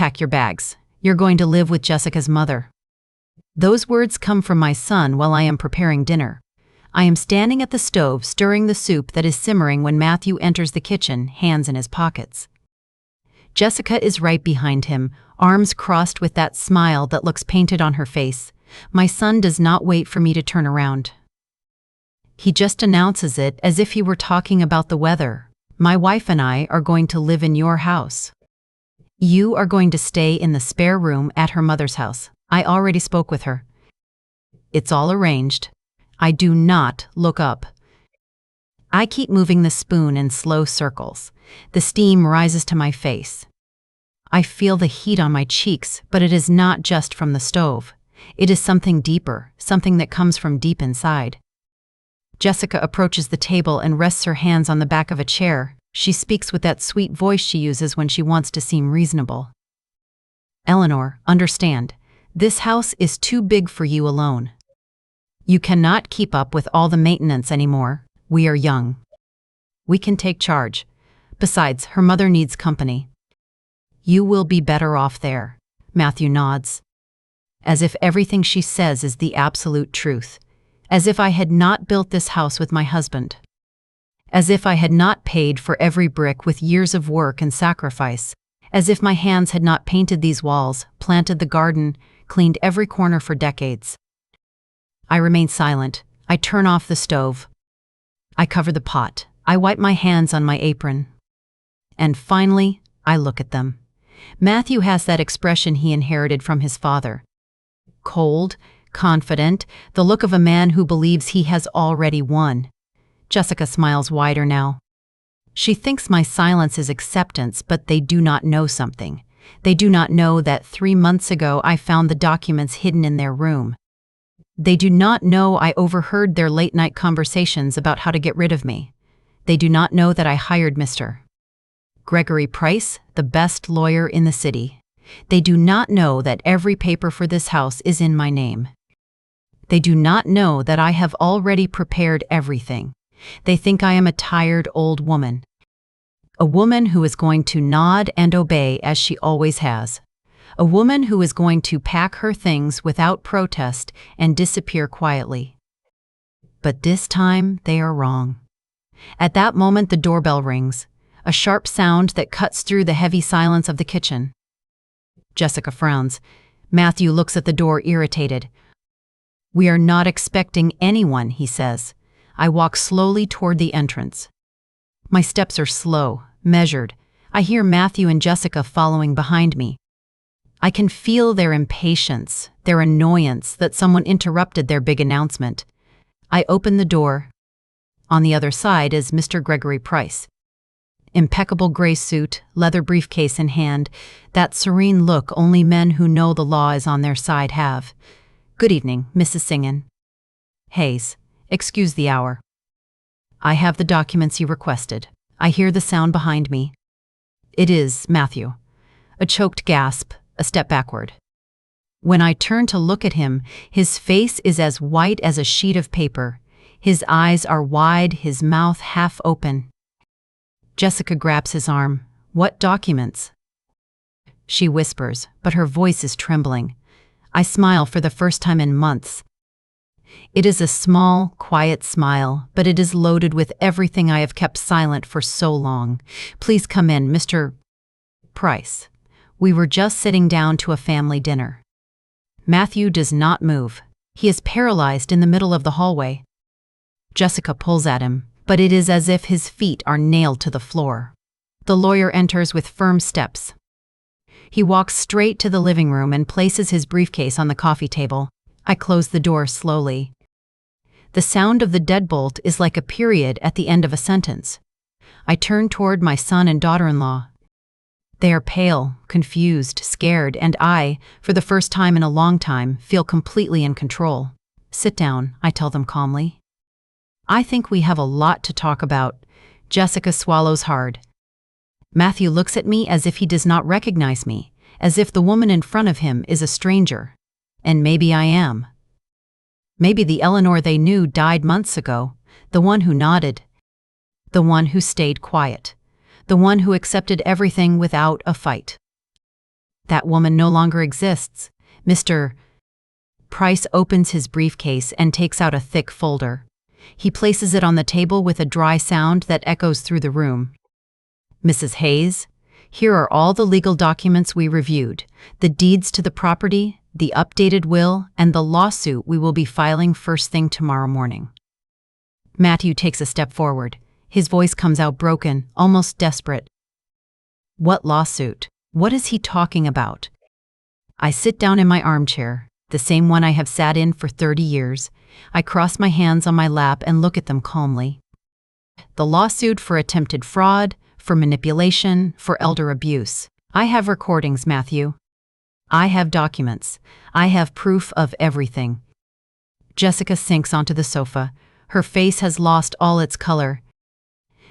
pack your bags. You're going to live with Jessica's mother." Those words come from my son while I am preparing dinner. I am standing at the stove stirring the soup that is simmering when Matthew enters the kitchen, hands in his pockets. Jessica is right behind him, arms crossed with that smile that looks painted on her face. My son does not wait for me to turn around. He just announces it as if he were talking about the weather. "My wife and I are going to live in your house. You are going to stay in the spare room at her mother's house. I already spoke with her. It's all arranged." I do not look up. I keep moving the spoon in slow circles. The steam rises to my face. I feel the heat on my cheeks, but it is not just from the stove. It is something deeper, something that comes from deep inside. Jessica approaches the table and rests her hands on the back of a chair. She speaks with that sweet voice she uses when she wants to seem reasonable. "Eleanor, understand. This house is too big for you alone. You cannot keep up with all the maintenance anymore. We are young. We can take charge. Besides, her mother needs company. You will be better off there." Matthew nods, as if everything she says is the absolute truth, as if I had not built this house with my husband, as if I had not paid for every brick with years of work and sacrifice, as if my hands had not painted these walls, planted the garden, cleaned every corner for decades. I remain silent. I turn off the stove. I cover the pot. I wipe my hands on my apron. And finally, I look at them. Matthew has that expression he inherited from his father. Cold, confident, the look of a man who believes he has already won. Jessica smiles wider now. She thinks my silence is acceptance, but they do not know something. They do not know that 3 months ago I found the documents hidden in their room. They do not know I overheard their late-night conversations about how to get rid of me. They do not know that I hired Mr. Gregory Price, the best lawyer in the city. They do not know that every paper for this house is in my name. They do not know that I have already prepared everything. They think I am a tired old woman. A woman who is going to nod and obey as she always has. A woman who is going to pack her things without protest and disappear quietly. But this time they are wrong. At that moment the doorbell rings, a sharp sound that cuts through the heavy silence of the kitchen. Jessica frowns. Matthew looks at the door irritated. "We are not expecting anyone," he says. I walk slowly toward the entrance. My steps are slow, measured. I hear Matthew and Jessica following behind me. I can feel their impatience, their annoyance that someone interrupted their big announcement. I open the door. On the other side is Mr. Gregory Price. Impeccable gray suit, leather briefcase in hand, that serene look only men who know the law is on their side have. "Good evening, Mrs. Singen." "Hayes, excuse the hour." "I have the documents you requested." I hear the sound behind me. It is Matthew. A choked gasp, a step backward. When I turn to look at him, his face is as white as a sheet of paper. His eyes are wide, his mouth half open. Jessica grabs his arm. "What documents?" She whispers, but her voice is trembling. I smile for the first time in months. It is a small, quiet smile, but it is loaded with everything I have kept silent for so long. "Please come in, Mr. Price." We were just sitting down to a family dinner. Matthew does not move. He is paralyzed in the middle of the hallway. Jessica pulls at him, but it is as if his feet are nailed to the floor. The lawyer enters with firm steps. He walks straight to the living room and places his briefcase on the coffee table. I close the door slowly. The sound of the deadbolt is like a period at the end of a sentence. I turn toward my son and daughter-in-law. They are pale, confused, scared, and I, for the first time in a long time, feel completely in control. "Sit down," I tell them calmly. "I think we have a lot to talk about." Jessica swallows hard. Matthew looks at me as if he does not recognize me, as if the woman in front of him is a stranger. And maybe I am. Maybe the Eleanor they knew died months ago, the one who nodded, the one who stayed quiet, the one who accepted everything without a fight. That woman no longer exists. Mr. Price opens his briefcase and takes out a thick folder. He places it on the table with a dry sound that echoes through the room. Mrs. Hayes, here are all the legal documents we reviewed, the deeds to the property, the updated will, and the lawsuit we will be filing first thing tomorrow morning. Matthew takes a step forward. His voice comes out broken, almost desperate. What lawsuit? What is he talking about? I sit down in my armchair, the same one I have sat in for 30 years. I cross my hands on my lap and look at them calmly. The lawsuit for attempted fraud, for manipulation, for elder abuse. I have recordings, Matthew. I have documents. I have proof of everything. Jessica sinks onto the sofa. Her face has lost all its color.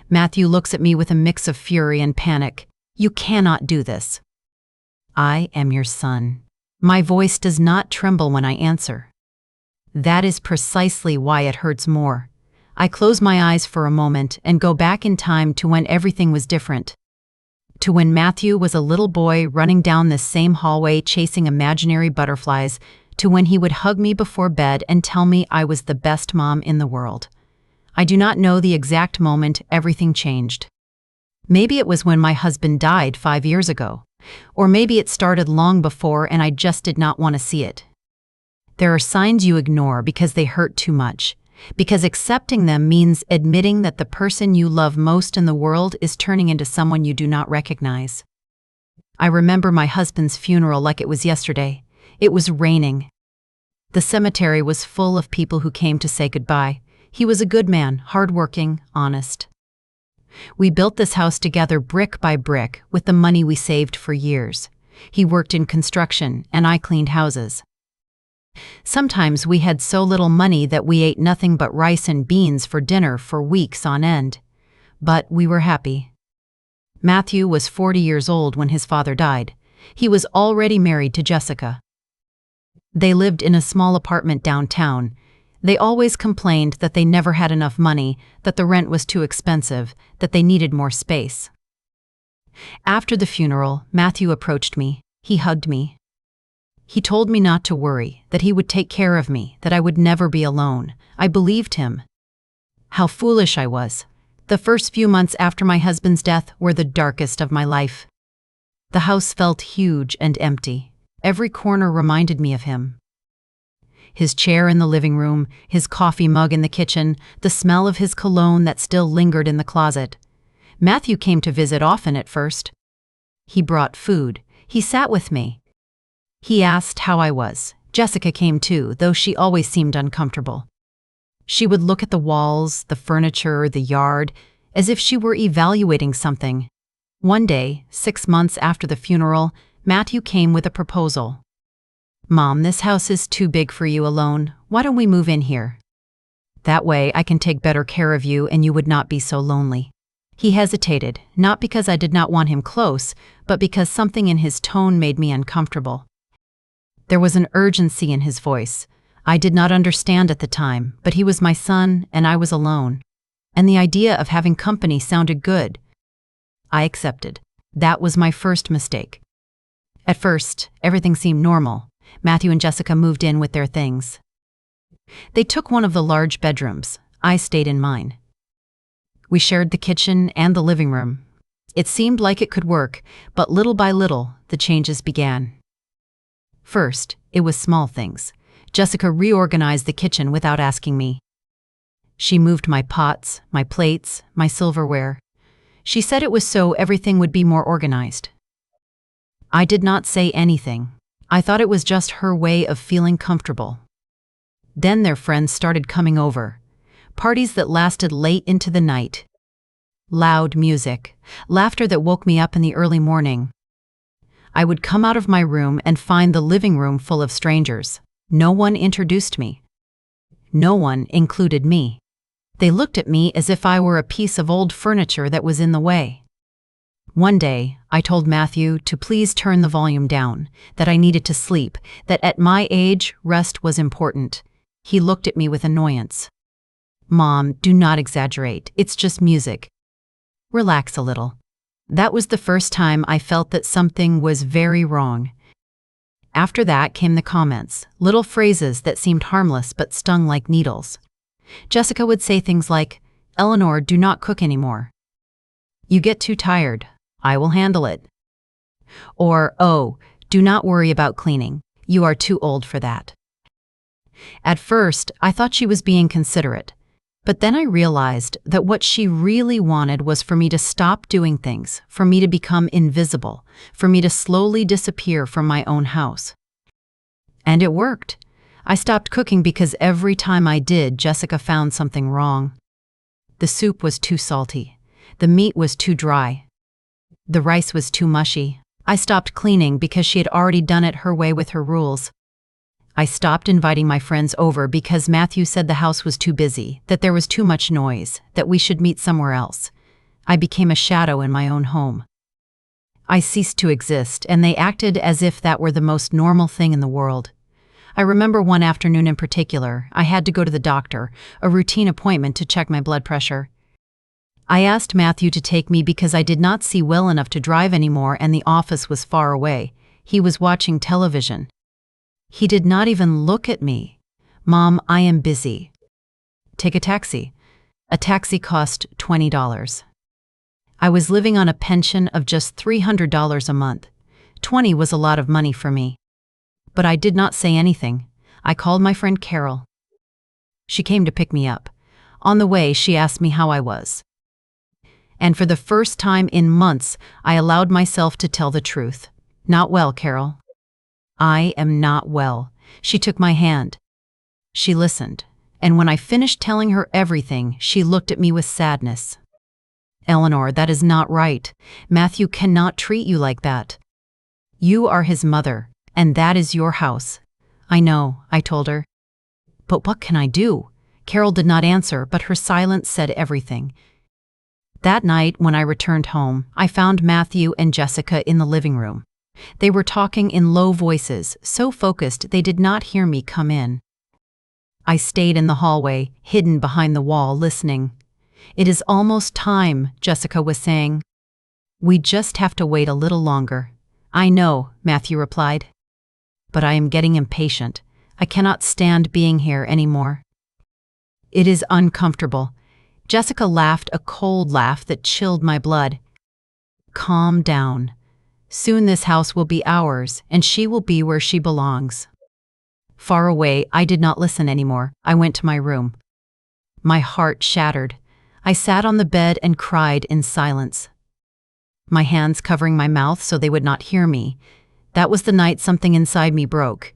Matthew looks at me with a mix of fury and panic. You cannot do this. I am your son. My voice does not tremble when I answer. That is precisely why it hurts more. I close my eyes for a moment and go back in time to when everything was different. To when Matthew was a little boy running down this same hallway chasing imaginary butterflies, to when he would hug me before bed and tell me I was the best mom in the world. I do not know the exact moment everything changed. Maybe it was when my husband died 5 years ago. Or maybe it started long before and I just did not want to see it. There are signs you ignore because they hurt too much, because accepting them means admitting that the person you love most in the world is turning into someone you do not recognize. I remember my husband's funeral like it was yesterday. It was raining. The cemetery was full of people who came to say goodbye. He was a good man, hardworking, honest. We built this house together brick by brick with the money we saved for years. He worked in construction and I cleaned houses. Sometimes we had so little money that we ate nothing but rice and beans for dinner for weeks on end. But we were happy. Matthew was 40 years old when his father died. He was already married to Jessica. They lived in a small apartment downtown. They always complained that they never had enough money, that the rent was too expensive, that they needed more space. After the funeral, Matthew approached me. He hugged me. He told me not to worry, that he would take care of me, that I would never be alone. I believed him. How foolish I was. The first few months after my husband's death were the darkest of my life. The house felt huge and empty. Every corner reminded me of him. His chair in the living room, his coffee mug in the kitchen, the smell of his cologne that still lingered in the closet. Matthew came to visit often at first. He brought food. He sat with me. He asked how I was. Jessica came too, though she always seemed uncomfortable. She would look at the walls, the furniture, the yard, as if she were evaluating something. One day, 6 months after the funeral, Matthew came with a proposal. Mom, this house is too big for you alone. Why don't we move in here? That way I can take better care of you and you would not be so lonely. He hesitated, not because I did not want him close, but because something in his tone made me uncomfortable. There was an urgency in his voice. I did not understand at the time, but he was my son and I was alone. And the idea of having company sounded good. I accepted. That was my first mistake. At first, everything seemed normal. Matthew and Jessica moved in with their things. They took one of the large bedrooms. I stayed in mine. We shared the kitchen and the living room. It seemed like it could work, but little by little, the changes began. First, it was small things. Jessica reorganized the kitchen without asking me. She moved my pots, my plates, my silverware. She said it was so everything would be more organized. I did not say anything. I thought it was just her way of feeling comfortable. Then their friends started coming over. Parties that lasted late into the night. Loud music, laughter that woke me up in the early morning. I would come out of my room and find the living room full of strangers. No one introduced me. No one included me. They looked at me as if I were a piece of old furniture that was in the way. One day, I told Matthew to please turn the volume down, that I needed to sleep, that at my age, rest was important. He looked at me with annoyance. Mom, do not exaggerate. It's just music. Relax a little. That was the first time I felt that something was very wrong. After that came the comments, little phrases that seemed harmless but stung like needles. Jessica would say things like, "Eleanor, do not cook anymore. You get too tired. I will handle it." Or, "Oh, do not worry about cleaning. You are too old for that." At first, I thought she was being considerate, but then I realized that what she really wanted was for me to stop doing things, for me to become invisible, for me to slowly disappear from my own house. And it worked. I stopped cooking because every time I did, Jessica found something wrong. The soup was too salty. The meat was too dry. The rice was too mushy. I stopped cleaning because she had already done it her way with her rules. I stopped inviting my friends over because Matthew said the house was too busy, that there was too much noise, that we should meet somewhere else. I became a shadow in my own home. I ceased to exist, and they acted as if that were the most normal thing in the world. I remember one afternoon in particular, I had to go to the doctor, a routine appointment to check my blood pressure. I asked Matthew to take me because I did not see well enough to drive anymore and the office was far away. He was watching television. He did not even look at me. "Mom, I am busy." "Take a taxi." A taxi cost $20. I was living on a pension of just $300 a month. 20 was a lot of money for me. But I did not say anything. I called my friend Carol. She came to pick me up. On the way, she asked me how I was. And for the first time in months, I allowed myself to tell the truth. "Not well, Carol. I am not well." She took my hand. She listened, and when I finished telling her everything, she looked at me with sadness. "Eleanor, that is not right. Matthew cannot treat you like that. You are his mother, and that is your house." "I know," I told her. "But what can I do?" Carol did not answer, but her silence said everything. That night, when I returned home, I found Matthew and Jessica in the living room. They were talking in low voices, so focused they did not hear me come in. I stayed in the hallway, hidden behind the wall, listening. "It is almost time," Jessica was saying. "We just have to wait a little longer." "I know," Matthew replied. "But I am getting impatient. I cannot stand being here anymore. It is uncomfortable." Jessica laughed a cold laugh that chilled my blood. "Calm down. Soon this house will be ours, and she will be where she belongs." Far away, I did not listen anymore. I went to my room. My heart shattered. I sat on the bed and cried in silence, my hands covering my mouth so they would not hear me. That was the night something inside me broke.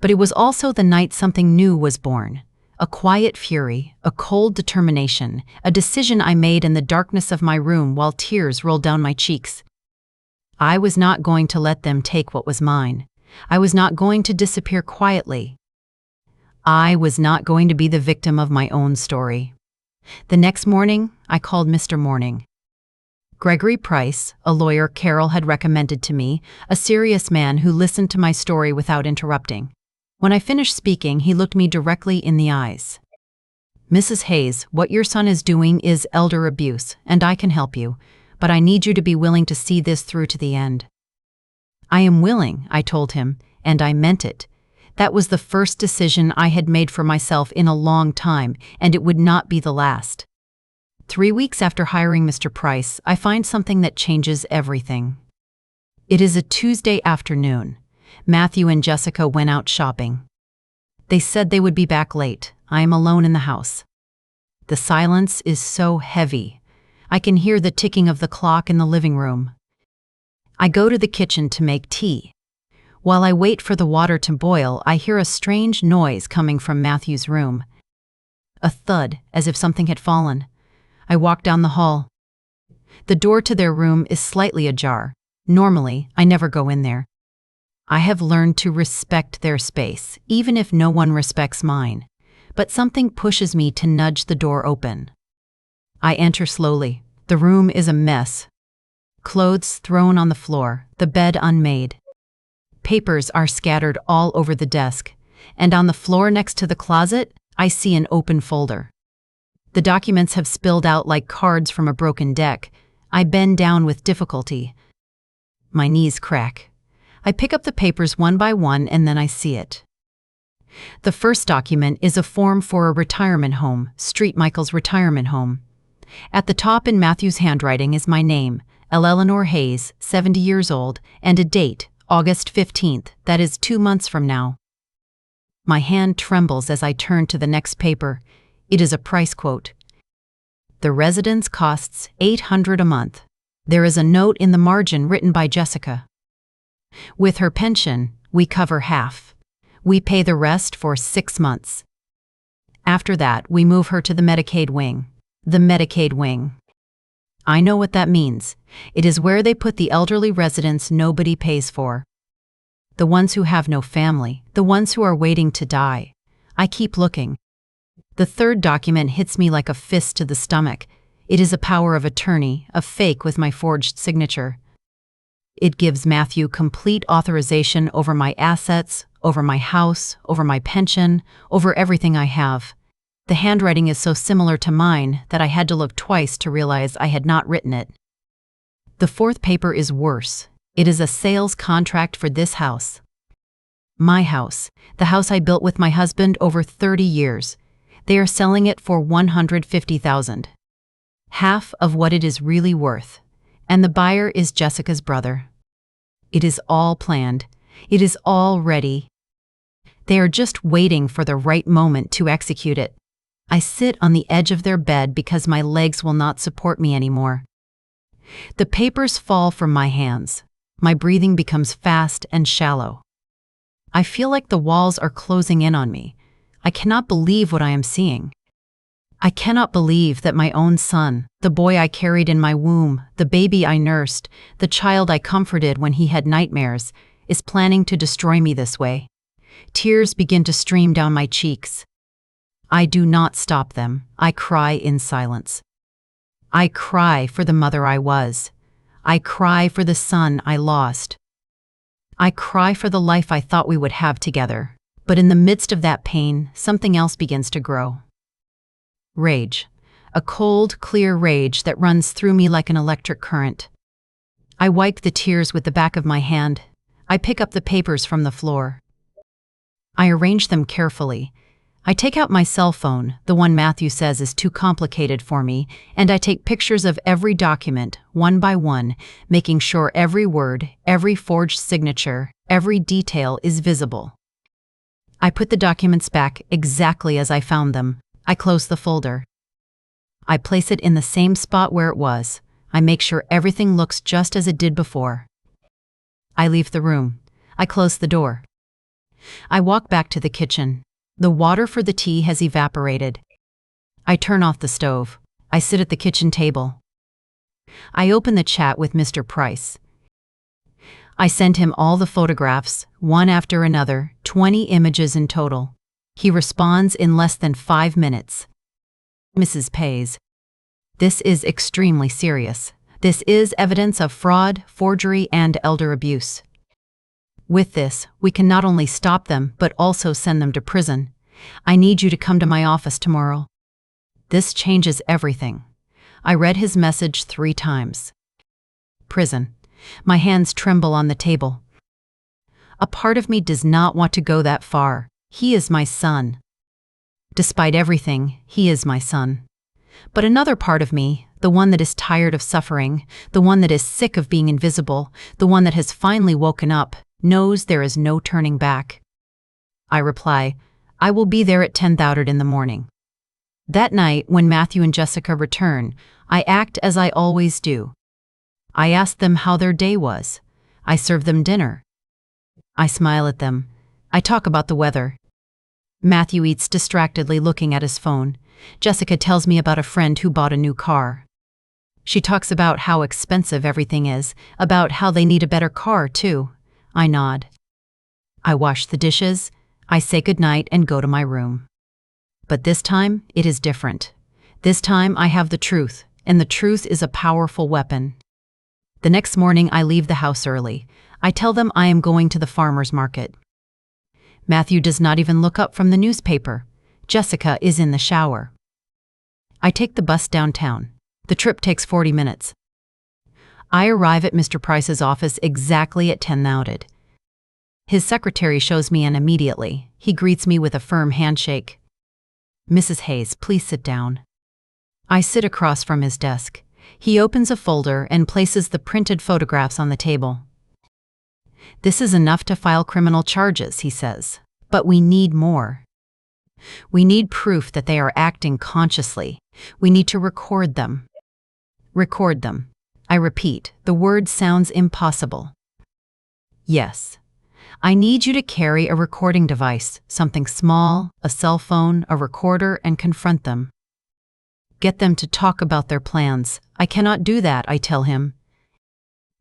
But it was also the night something new was born. A quiet fury, a cold determination, a decision I made in the darkness of my room while tears rolled down my cheeks. I was not going to let them take what was mine. I was not going to disappear quietly. I was not going to be the victim of my own story. The next morning, I called Mr. Morning. Gregory Price, a lawyer Carol had recommended to me, a serious man who listened to my story without interrupting. When I finished speaking, he looked me directly in the eyes. "Mrs. Hayes, what your son is doing is elder abuse, and I can help you, but I need you to be willing to see this through to the end." "I am willing," I told him, and I meant it. That was the first decision I had made for myself in a long time, and it would not be the last. 3 weeks after hiring Mr. Price, I find something that changes everything. It is a Tuesday afternoon. Matthew and Jessica went out shopping. They said they would be back late. I am alone in the house. The silence is so heavy. I can hear the ticking of the clock in the living room. I go to the kitchen to make tea. While I wait for the water to boil, I hear a strange noise coming from Matthew's room. A thud, as if something had fallen. I walk down the hall. The door to their room is slightly ajar. Normally, I never go in there. I have learned to respect their space, even if no one respects mine. But something pushes me to nudge the door open. I enter slowly. The room is a mess. Clothes thrown on the floor, the bed unmade. Papers are scattered all over the desk, and on the floor next to the closet, I see an open folder. The documents have spilled out like cards from a broken deck. I bend down with difficulty. My knees crack. I pick up the papers one by one and then I see it. The first document is a form for a retirement home, Street Michaels Retirement Home. At the top in Matthew's handwriting is my name, L. Eleanor Hayes, 70 years old, and a date, August 15th, that is 2 months from now. My hand trembles as I turn to the next paper. It is a price quote. The residence costs $800 a month. There is a note in the margin written by Jessica. With her pension, we cover half. We pay the rest for 6 months. After that, we move her to the Medicaid wing. The Medicaid wing. I know what that means. It is where they put the elderly residents nobody pays for. The ones who have no family, the ones who are waiting to die. I keep looking. The third document hits me like a fist to the stomach. It is a power of attorney, a fake with my forged signature. It gives Matthew complete authorization over my assets, over my house, over my pension, over everything I have. The handwriting is so similar to mine that I had to look twice to realize I had not written it. The fourth paper is worse. It is a sales contract for this house. My house, the house I built with my husband over 30 years. They are selling it for $150,000. Half of what it is really worth. And the buyer is Jessica's brother. It is all planned. It is all ready. They are just waiting for the right moment to execute it. I sit on the edge of their bed because my legs will not support me anymore. The papers fall from my hands. My breathing becomes fast and shallow. I feel like the walls are closing in on me. I cannot believe what I am seeing. I cannot believe that my own son, the boy I carried in my womb, the baby I nursed, the child I comforted when he had nightmares, is planning to destroy me this way. Tears begin to stream down my cheeks. I do not stop them. I cry in silence. I cry for the mother I was. I cry for the son I lost. I cry for the life I thought we would have together. But in the midst of that pain, something else begins to grow. Rage. A cold, clear rage that runs through me like an electric current. I wipe the tears with the back of my hand. I pick up the papers from the floor. I arrange them carefully. I take out my cell phone, the one Matthew says is too complicated for me, and I take pictures of every document, one by one, making sure every word, every forged signature, every detail is visible. I put the documents back exactly as I found them. I close the folder. I place it in the same spot where it was. I make sure everything looks just as it did before. I leave the room. I close the door. I walk back to the kitchen. The water for the tea has evaporated. I turn off the stove. I sit at the kitchen table. I open the chat with Mr. Price. I send him all the photographs, one after another, 20 images in total. He responds in less than 5 minutes. Mrs. Pays. This is extremely serious. This is evidence of fraud, forgery, and elder abuse. With this, we can not only stop them, but also send them to prison. I need you to come to my office tomorrow. This changes everything. I read his message 3 times. Prison. My hands tremble on the table. A part of me does not want to go that far. He is my son. Despite everything, he is my son. But another part of me, the one that is tired of suffering, the one that is sick of being invisible, the one that has finally woken up, knows there is no turning back. I reply, I will be there at 10:30 in the morning. That night, when Matthew and Jessica return, I act as I always do. I ask them how their day was. I serve them dinner. I smile at them. I talk about the weather. Matthew eats distractedly looking at his phone. Jessica tells me about a friend who bought a new car. She talks about how expensive everything is, about how they need a better car, too. I nod. I wash the dishes. I say goodnight and go to my room. But this time, it is different. This time, I have the truth, and the truth is a powerful weapon. The next morning, I leave the house early. I tell them I am going to the farmer's market. Matthew does not even look up from the newspaper. Jessica is in the shower. I take the bus downtown. The trip takes 40 minutes. I arrive at Mr. Price's office exactly at 10 nouded. His secretary shows me in immediately. He greets me with a firm handshake. "Mrs. Hayes, please sit down." I sit across from his desk. He opens a folder and places the printed photographs on the table. "This is enough to file criminal charges," he says. "But we need more. We need proof that they are acting consciously. We need to record them." Record them. I repeat, the word sounds impossible. "Yes. I need you to carry a recording device, something small, a cell phone, a recorder, and confront them. Get them to talk about their plans." "I cannot do that," I tell him.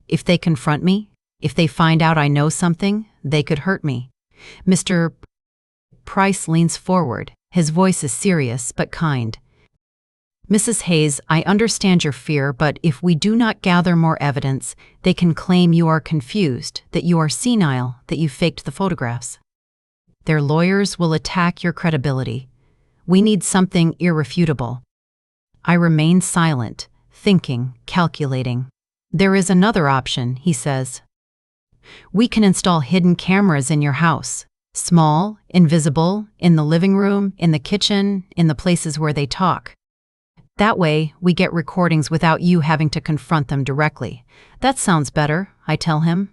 "If they confront me, if they find out I know something, they could hurt me." Mr. Price leans forward. His voice is serious but kind. "Mrs. Hayes, I understand your fear, but if we do not gather more evidence, they can claim you are confused, that you are senile, that you faked the photographs. Their lawyers will attack your credibility. We need something irrefutable." I remain silent, thinking, calculating. "There is another option," he says. "We can install hidden cameras in your house. Small, invisible, in the living room, in the kitchen, in the places where they talk. That way, we get recordings without you having to confront them directly." "That sounds better," I tell him.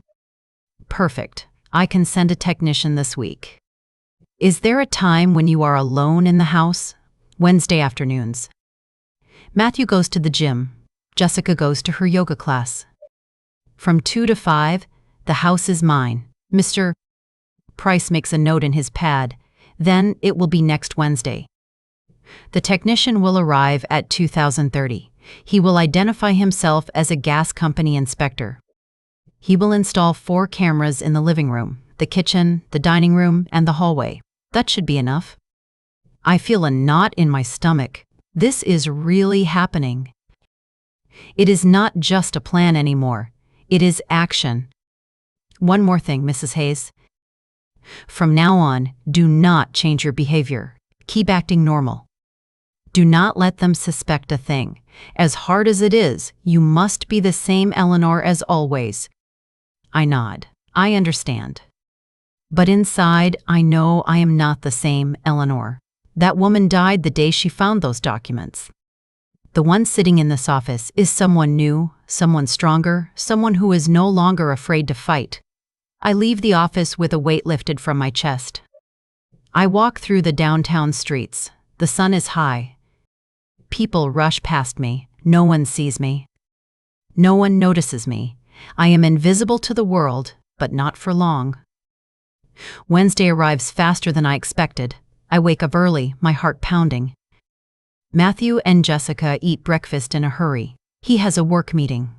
"Perfect. I can send a technician this week." "Is there a time when you are alone in the house?" "Wednesday afternoons. Matthew goes to the gym. Jessica goes to her yoga class. From 2 to 5, the house is mine." Mr. Price makes a note in his pad. "Then it will be next Wednesday. The technician will arrive at 2030. He will identify himself as a gas company inspector. He will install 4 cameras in the living room, the kitchen, the dining room, and the hallway. That should be enough." I feel a knot in my stomach. This is really happening. It is not just a plan anymore. It is action. "One more thing, Mrs. Hayes. From now on, do not change your behavior. Keep acting normal. Do not let them suspect a thing. As hard as it is, you must be the same Eleanor as always." I nod. I understand. But inside, I know I am not the same Eleanor. That woman died the day she found those documents. The one sitting in this office is someone new, someone stronger, someone who is no longer afraid to fight. I leave the office with a weight lifted from my chest. I walk through the downtown streets. The sun is high. People rush past me. No one sees me. No one notices me. I am invisible to the world, but not for long. Wednesday arrives faster than I expected. I wake up early, my heart pounding. Matthew and Jessica eat breakfast in a hurry. He has a work meeting.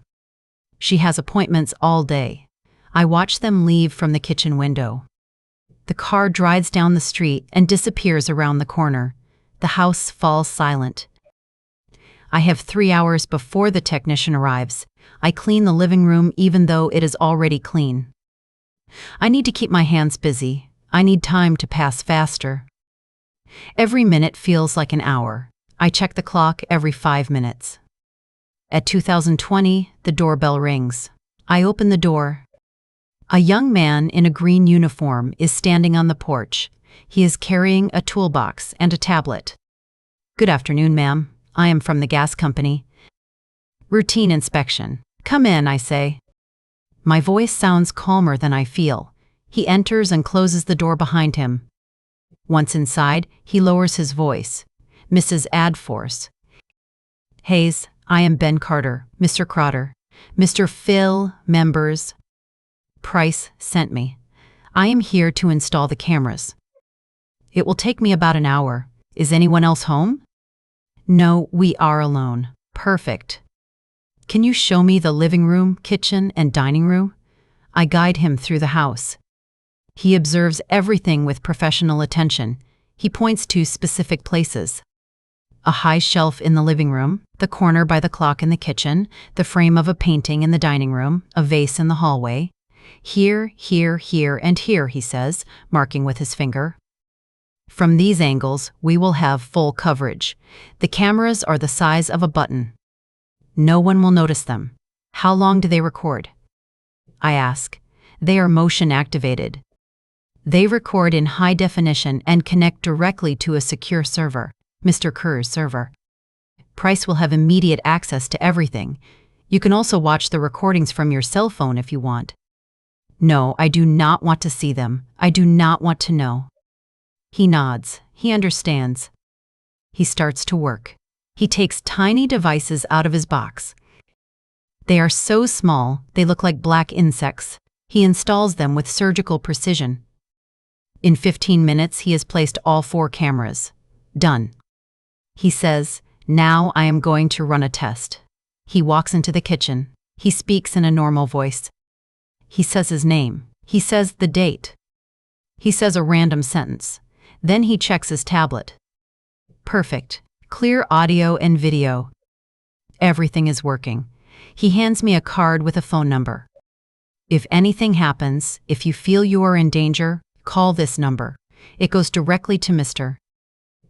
She has appointments all day. I watch them leave from the kitchen window. The car drives down the street and disappears around the corner. The house falls silent. I have 3 hours before the technician arrives. I clean the living room even though it is already clean. I need to keep my hands busy. I need time to pass faster. Every minute feels like an hour. I check the clock every 5 minutes. At 2020, the doorbell rings. I open the door. A young man in a green uniform is standing on the porch. He is carrying a toolbox and a tablet. "Good afternoon, ma'am. I am from the gas company." "Routine inspection." "Come in," I say. My voice sounds calmer than I feel. He enters and closes the door behind him. Once inside, he lowers his voice. "Mrs. Adforce." "Hayes, I am Ben Carter, Mr. Crotter. Mr. Phil, members. Price sent me. I am here to install the cameras. It will take me about an hour. Is anyone else home?" "No, we are alone." "Perfect. Can you show me the living room, kitchen, and dining room?" I guide him through the house. He observes everything with professional attention. He points to specific places. A high shelf in the living room, the corner by the clock in the kitchen, the frame of a painting in the dining room, a vase in the hallway. "Here, here, here, and here," he says, marking with his finger. "From these angles, we will have full coverage. The cameras are the size of a button. No one will notice them. How long do they record? I ask. They are motion activated. They record in high definition and connect directly to a secure server, Mr. Kerr's server. Price will have immediate access to everything. You can also watch the recordings from your cell phone if you want. No, I do not want to see them. I do not want to know. He nods. He understands. He starts to work. He takes tiny devices out of his box. They are so small, they look like black insects. He installs them with surgical precision. In 15 minutes, he has placed all 4 cameras. Done. He says, "Now I am going to run a test." He walks into the kitchen. He speaks in a normal voice. He says his name. He says the date. He says a random sentence. Then he checks his tablet. Perfect. Clear audio and video. Everything is working. He hands me a card with a phone number. If anything happens, if you feel you are in danger, call this number. It goes directly to Mr.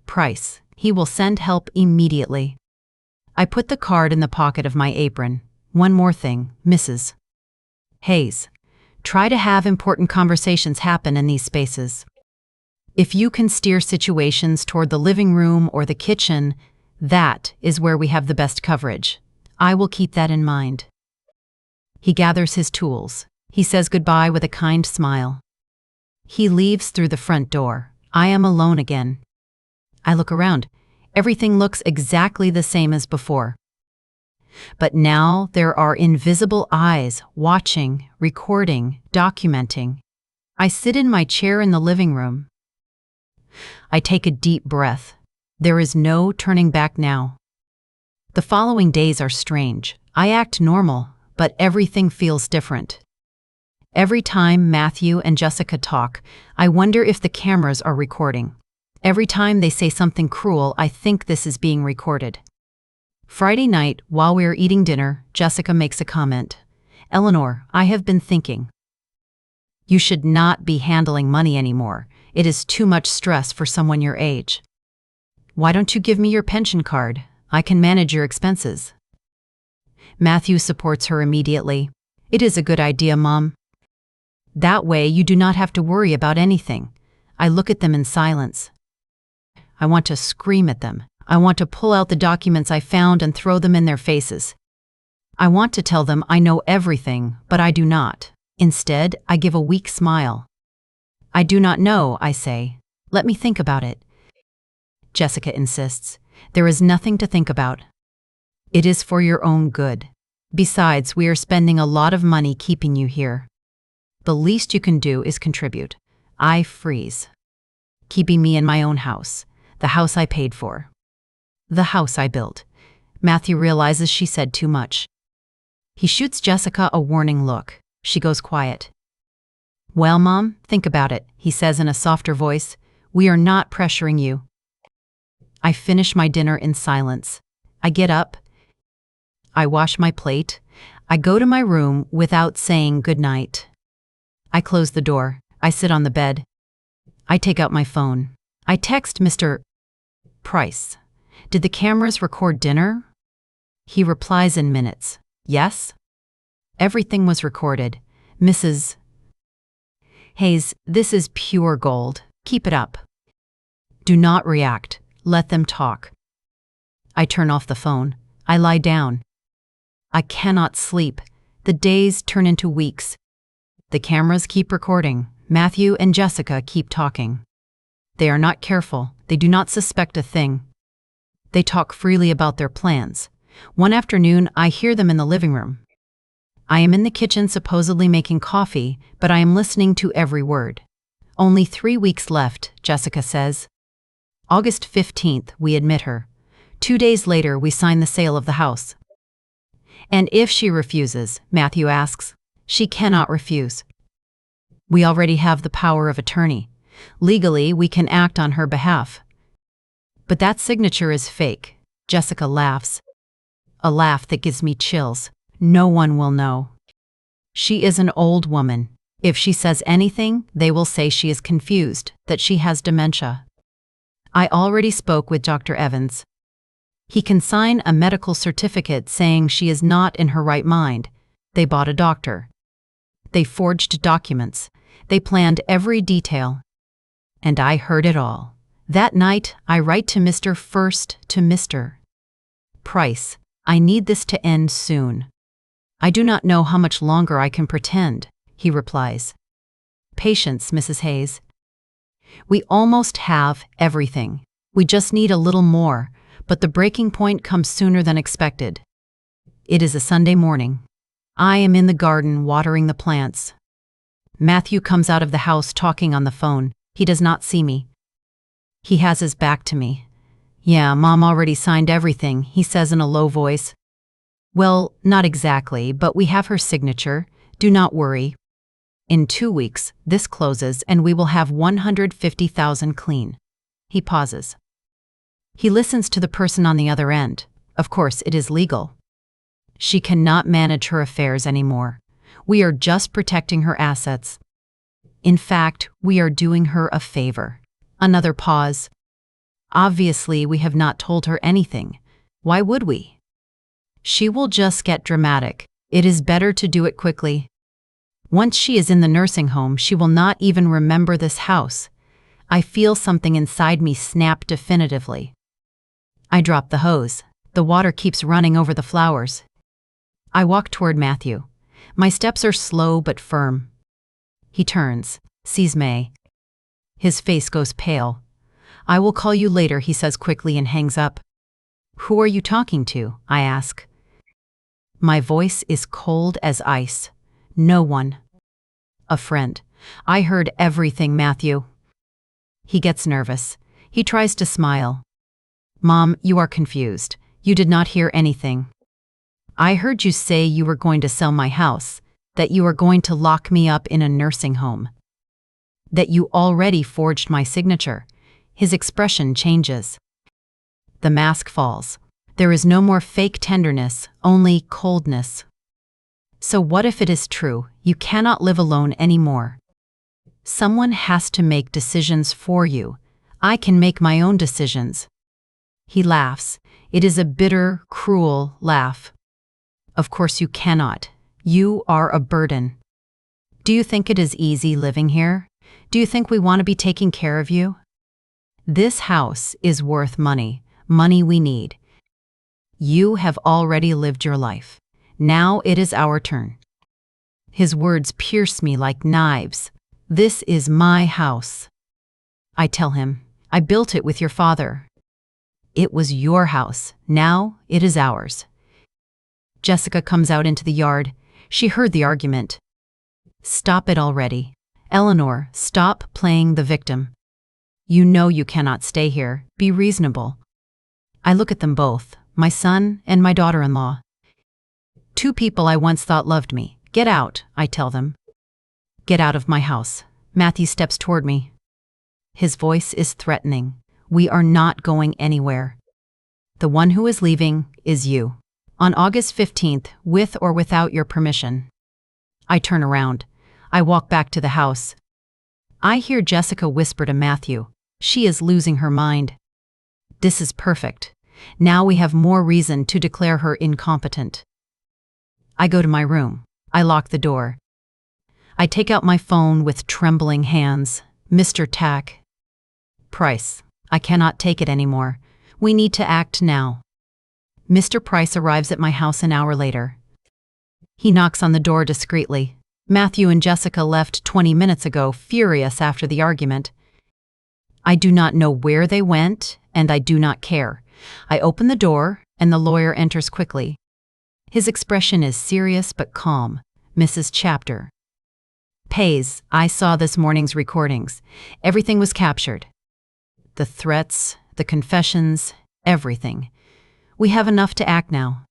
Price. He will send help immediately. I put the card in the pocket of my apron. One more thing, Mrs. Hayes. Try to have important conversations happen in these spaces. If you can steer situations toward the living room or the kitchen, that is where we have the best coverage. I will keep that in mind. He gathers his tools. He says goodbye with a kind smile. He leaves through the front door. I am alone again. I look around. Everything looks exactly the same as before. But now there are invisible eyes watching, recording, documenting. I sit in my chair in the living room. I take a deep breath. There is no turning back now. The following days are strange. I act normal, but everything feels different. Every time Matthew and Jessica talk, I wonder if the cameras are recording. Every time they say something cruel, I think this is being recorded. Friday night, while we are eating dinner, Jessica makes a comment. "Eleanor, I have been thinking. You should not be handling money anymore. It is too much stress for someone your age. Why don't you give me your pension card? I can manage your expenses." Matthew supports her immediately. "It is a good idea, Mom. That way you do not have to worry about anything." I look at them in silence. I want to scream at them. I want to pull out the documents I found and throw them in their faces. I want to tell them I know everything, but I do not. Instead, I give a weak smile. "I do not know," I say. "Let me think about it." Jessica insists. "There is nothing to think about. It is for your own good. Besides, we are spending a lot of money keeping you here. The least you can do is contribute." I freeze. Keeping me in my own house. The house I paid for. The house I built. Matthew realizes she said too much. He shoots Jessica a warning look. She goes quiet. "Well, Mom, think about it," he says in a softer voice. "We are not pressuring you." I finish my dinner in silence. I get up. I wash my plate. I go to my room without saying goodnight. I close the door. I sit on the bed. I take out my phone. I text Mr. Price. "Did the cameras record dinner?" He replies in minutes. "Yes." Everything was recorded. "Mrs. Hayes, this is pure gold. Keep it up. Do not react. Let them talk." I turn off the phone. I lie down. I cannot sleep. The days turn into weeks. The cameras keep recording. Matthew and Jessica keep talking. They are not careful. They do not suspect a thing. They talk freely about their plans. One afternoon, I hear them in the living room. I am in the kitchen supposedly making coffee, but I am listening to every word. "Only 3 weeks left," Jessica says. August 15th, we admit her. 2 days later, we sign the sale of the house. "And if she refuses," Matthew asks. "She cannot refuse. We already have the power of attorney. Legally, we can act on her behalf." "But that signature is fake." Jessica laughs. A laugh that gives me chills. "No one will know. She is an old woman. If she says anything, they will say she is confused, that she has dementia." I already spoke with Dr. Evans. He can sign a medical certificate saying she is not in her right mind, They bought a doctor. They forged documents. They planned every detail. And I heard it all. That night, I write to Mr. Price, I need this to end soon. I do not know how much longer I can pretend, he replies. Patience, Mrs. Hayes. We almost have everything. We just need a little more, but the breaking point comes sooner than expected. It is a Sunday morning. I am in the garden watering the plants. Matthew comes out of the house talking on the phone. He does not see me. He has his back to me. Yeah, Mom already signed everything, he says in a low voice. Well, not exactly, but we have her signature. Do not worry. In 2 weeks, this closes and we will have 150,000 clean. He pauses. He listens to the person on the other end. Of course, it is legal. She cannot manage her affairs anymore. We are just protecting her assets. In fact, we are doing her a favor. Another pause. Obviously, we have not told her anything. Why would we? She will just get dramatic. It is better to do it quickly. Once she is in the nursing home, she will not even remember this house. I feel something inside me snap definitively. I drop the hose. The water keeps running over the flowers. I walk toward Matthew. My steps are slow but firm. He turns, sees May. His face goes pale. I will call you later, he says quickly and hangs up. Who are you talking to? I ask. My voice is cold as ice. No one. A friend. I heard everything, Matthew. He gets nervous. He tries to smile. Mom, you are confused. You did not hear anything. I heard you say you were going to sell my house, that you are going to lock me up in a nursing home. That you already forged my signature. His expression changes. The mask falls. There is no more fake tenderness, only coldness. So what if it is true? You cannot live alone anymore. Someone has to make decisions for you. I can make my own decisions. He laughs. It is a bitter, cruel laugh. Of course you cannot. You are a burden. Do you think it is easy living here? Do you think we want to be taking care of you? This house is worth money, money we need. You have already lived your life. Now it is our turn. His words pierce me like knives. This is my house. I tell him, I built it with your father. It was your house. Now it is ours. Jessica comes out into the yard. She heard the argument. Stop it already. Eleanor, stop playing the victim. You know you cannot stay here. Be reasonable. I look at them both, my son and my daughter-in-law. Two people I once thought loved me. Get out, I tell them. Get out of my house. Matthew steps toward me. His voice is threatening. We are not going anywhere. The one who is leaving is you. On August 15th, with or without your permission. I turn around. I walk back to the house. I hear Jessica whisper to Matthew. She is losing her mind. This is perfect. Now we have more reason to declare her incompetent. I go to my room. I lock the door. I take out my phone with trembling hands. Mr. Tack. Price, I cannot take it anymore. We need to act now. Mr. Price arrives at my house an hour later. He knocks on the door discreetly. Matthew and Jessica left 20 minutes ago, furious after the argument. I do not know where they went, and I do not care. I open the door, and the lawyer enters quickly. His expression is serious but calm. Mrs. Chapter. Pays, I saw this morning's recordings. Everything was captured. The threats, the confessions, everything. We have enough to act now.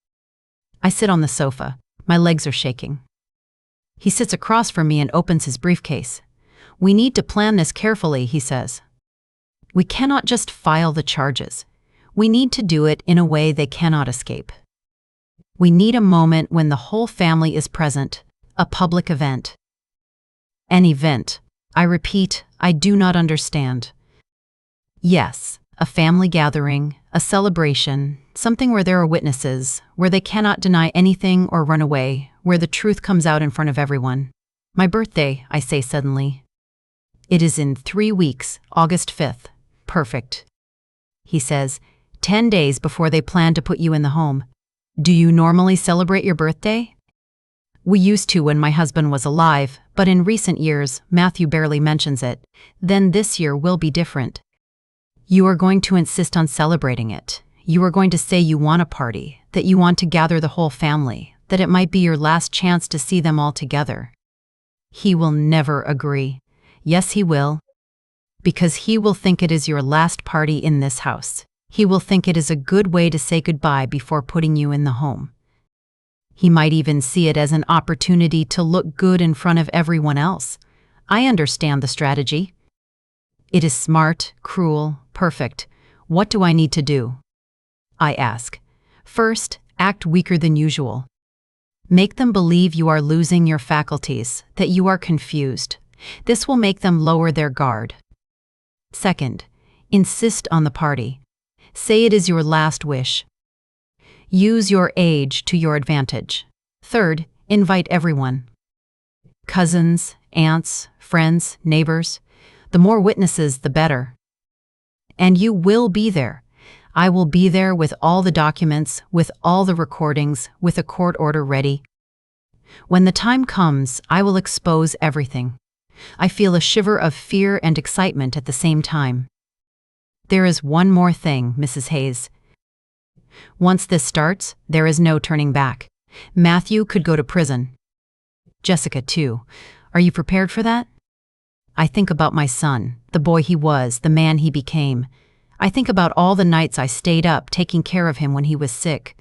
I sit on the sofa. My legs are shaking. He sits across from me and opens his briefcase. We need to plan this carefully, he says. We cannot just file the charges. We need to do it in a way they cannot escape. We need a moment when the whole family is present, a public event. An event. I repeat, I do not understand. Yes, a family gathering, a celebration, something where there are witnesses, where they cannot deny anything or run away, where the truth comes out in front of everyone. My birthday, I say suddenly. It is in 3 weeks, August 5th. Perfect. He says, 10 days before they plan to put you in the home. Do you normally celebrate your birthday? We used to when my husband was alive, but in recent years, Matthew barely mentions it. Then this year will be different. You are going to insist on celebrating it. You are going to say you want a party, that you want to gather the whole family, that it might be your last chance to see them all together. He will never agree. Yes, he will. Because he will think it is your last party in this house. He will think it is a good way to say goodbye before putting you in the home. He might even see it as an opportunity to look good in front of everyone else. I understand the strategy. It is smart, cruel, perfect. What do I need to do? I ask. First, act weaker than usual. Make them believe you are losing your faculties, that you are confused. This will make them lower their guard. Second, insist on the party. Say it is your last wish. Use your age to your advantage. Third, invite everyone. Cousins, aunts, friends, neighbors. The more witnesses, the better. And you will be there. I will be there with all the documents, with all the recordings, with a court order ready. When the time comes, I will expose everything. I feel a shiver of fear and excitement at the same time. There is one more thing, Mrs. Hayes. Once this starts, there is no turning back. Matthew could go to prison. Jessica, too. Are you prepared for that? I think about my son, the boy he was, the man he became. I think about all the nights I stayed up taking care of him when he was sick.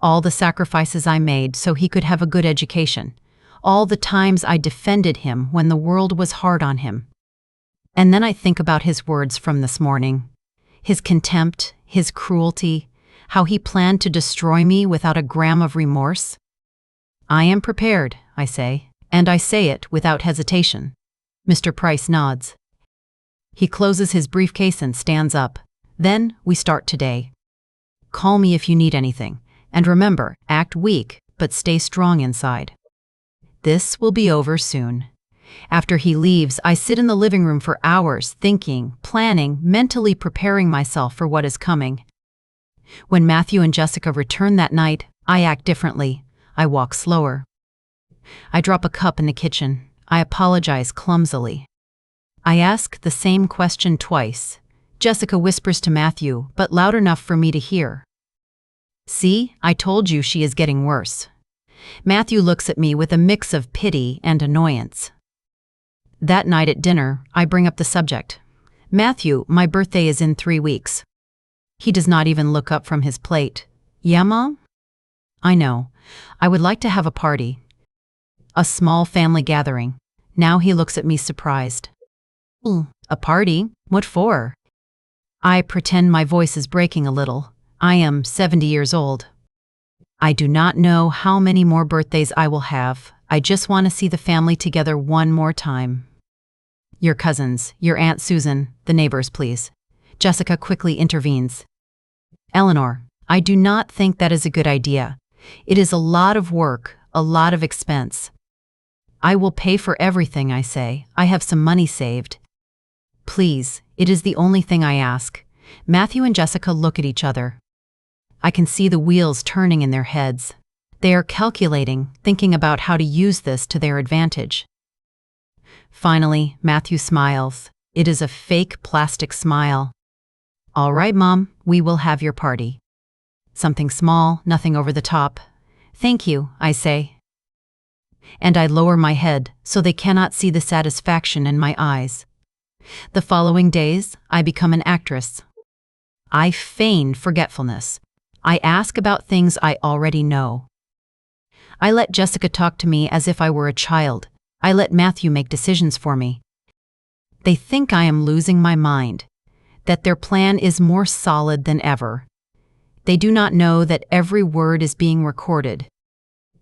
All the sacrifices I made so he could have a good education. All the times I defended him when the world was hard on him. And then I think about his words from this morning. His contempt, his cruelty, how he planned to destroy me without a gram of remorse. I am prepared, I say, and I say it without hesitation. Mr. Price nods. He closes his briefcase and stands up. Then we start today. Call me if you need anything. And remember, act weak, but stay strong inside. This will be over soon. After he leaves, I sit in the living room for hours, thinking, planning, mentally preparing myself for what is coming. When Matthew and Jessica return that night, I act differently. I walk slower. I drop a cup in the kitchen. I apologize clumsily. I ask the same question twice. Jessica whispers to Matthew, but loud enough for me to hear. See, I told you she is getting worse. Matthew looks at me with a mix of pity and annoyance. That night at dinner, I bring up the subject. Matthew, my birthday is in 3 weeks. He does not even look up from his plate. Yeah, Mom? I know. I would like to have a party. A small family gathering. Now he looks at me surprised. A party? What for? I pretend my voice is breaking a little. I am 70 years old. I do not know how many more birthdays I will have. I just want to see the family together one more time. Your cousins, your Aunt Susan, the neighbors, please. Jessica quickly intervenes. Eleanor, I do not think that is a good idea. It is a lot of work, a lot of expense. I will pay for everything, I say. I have some money saved. Please, it is the only thing I ask. Matthew and Jessica look at each other. I can see the wheels turning in their heads. They are calculating, thinking about how to use this to their advantage. Finally, Matthew smiles. It is a fake plastic smile. All right, Mom, we will have your party. Something small, nothing over the top. Thank you, I say. And I lower my head so they cannot see the satisfaction in my eyes. The following days, I become an actress. I feign forgetfulness. I ask about things I already know. I let Jessica talk to me as if I were a child. I let Matthew make decisions for me. They think I am losing my mind, that their plan is more solid than ever. They do not know that every word is being recorded.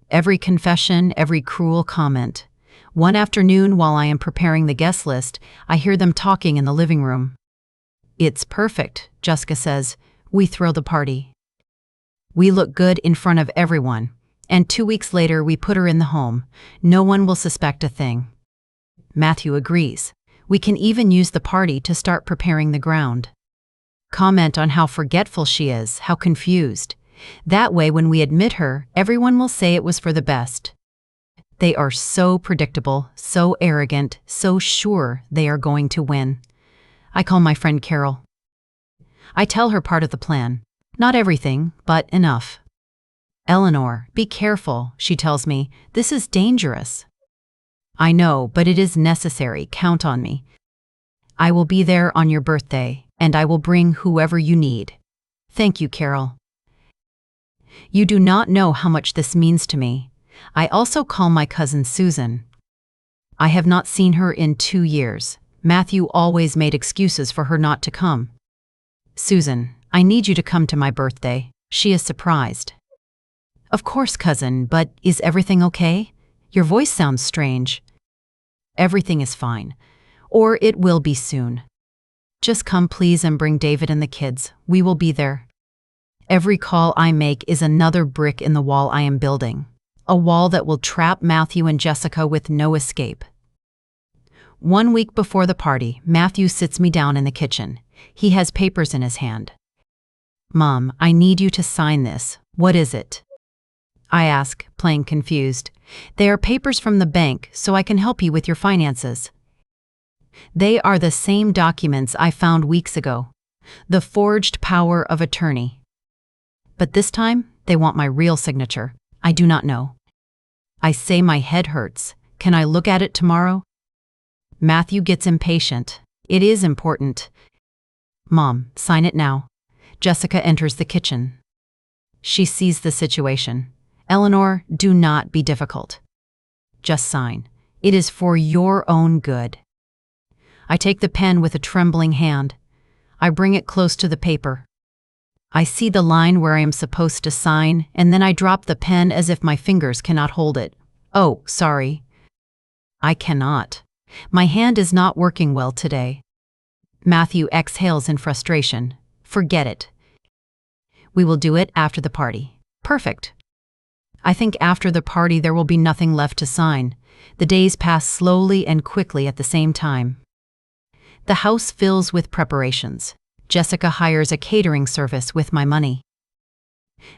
Every confession, every cruel comment. One afternoon, while I am preparing the guest list, I hear them talking in the living room. It's perfect, Jessica says. We throw the party. We look good in front of everyone, and 2 weeks later we put her in the home. No one will suspect a thing. Matthew agrees. We can even use the party to start preparing the ground. Comment on how forgetful she is, how confused. That way, when we admit her, everyone will say it was for the best. They are so predictable, so arrogant, so sure they are going to win. I call my friend Carol. I tell her part of the plan. Not everything, but enough. Eleanor, be careful, she tells me. This is dangerous. I know, but it is necessary. Count on me. I will be there on your birthday, and I will bring whoever you need. Thank you, Carol. You do not know how much this means to me. I also call my cousin Susan. I have not seen her in 2 years. Matthew always made excuses for her not to come. Susan, I need you to come to my birthday. She is surprised. Of course, cousin, but is everything okay? Your voice sounds strange. Everything is fine. Or it will be soon. Just come please and bring David and the kids. We will be there. Every call I make is another brick in the wall I am building. A wall that will trap Matthew and Jessica with no escape. 1 week before the party, Matthew sits me down in the kitchen. He has papers in his hand. Mom, I need you to sign this. What is it? I ask, playing confused. They are papers from the bank, so I can help you with your finances. They are the same documents I found weeks ago. The forged power of attorney. But this time, they want my real signature. I do not know. I say my head hurts. Can I look at it tomorrow? Matthew gets impatient. It is important. Mom, sign it now. Jessica enters the kitchen. She sees the situation. Eleanor, do not be difficult. Just sign. It is for your own good. I take the pen with a trembling hand. I bring it close to the paper. I see the line where I am supposed to sign, and then I drop the pen as if my fingers cannot hold it. Oh, sorry. I cannot. My hand is not working well today. Matthew exhales in frustration. Forget it. We will do it after the party. Perfect. I think after the party there will be nothing left to sign. The days pass slowly and quickly at the same time. The house fills with preparations. Jessica hires a catering service with my money.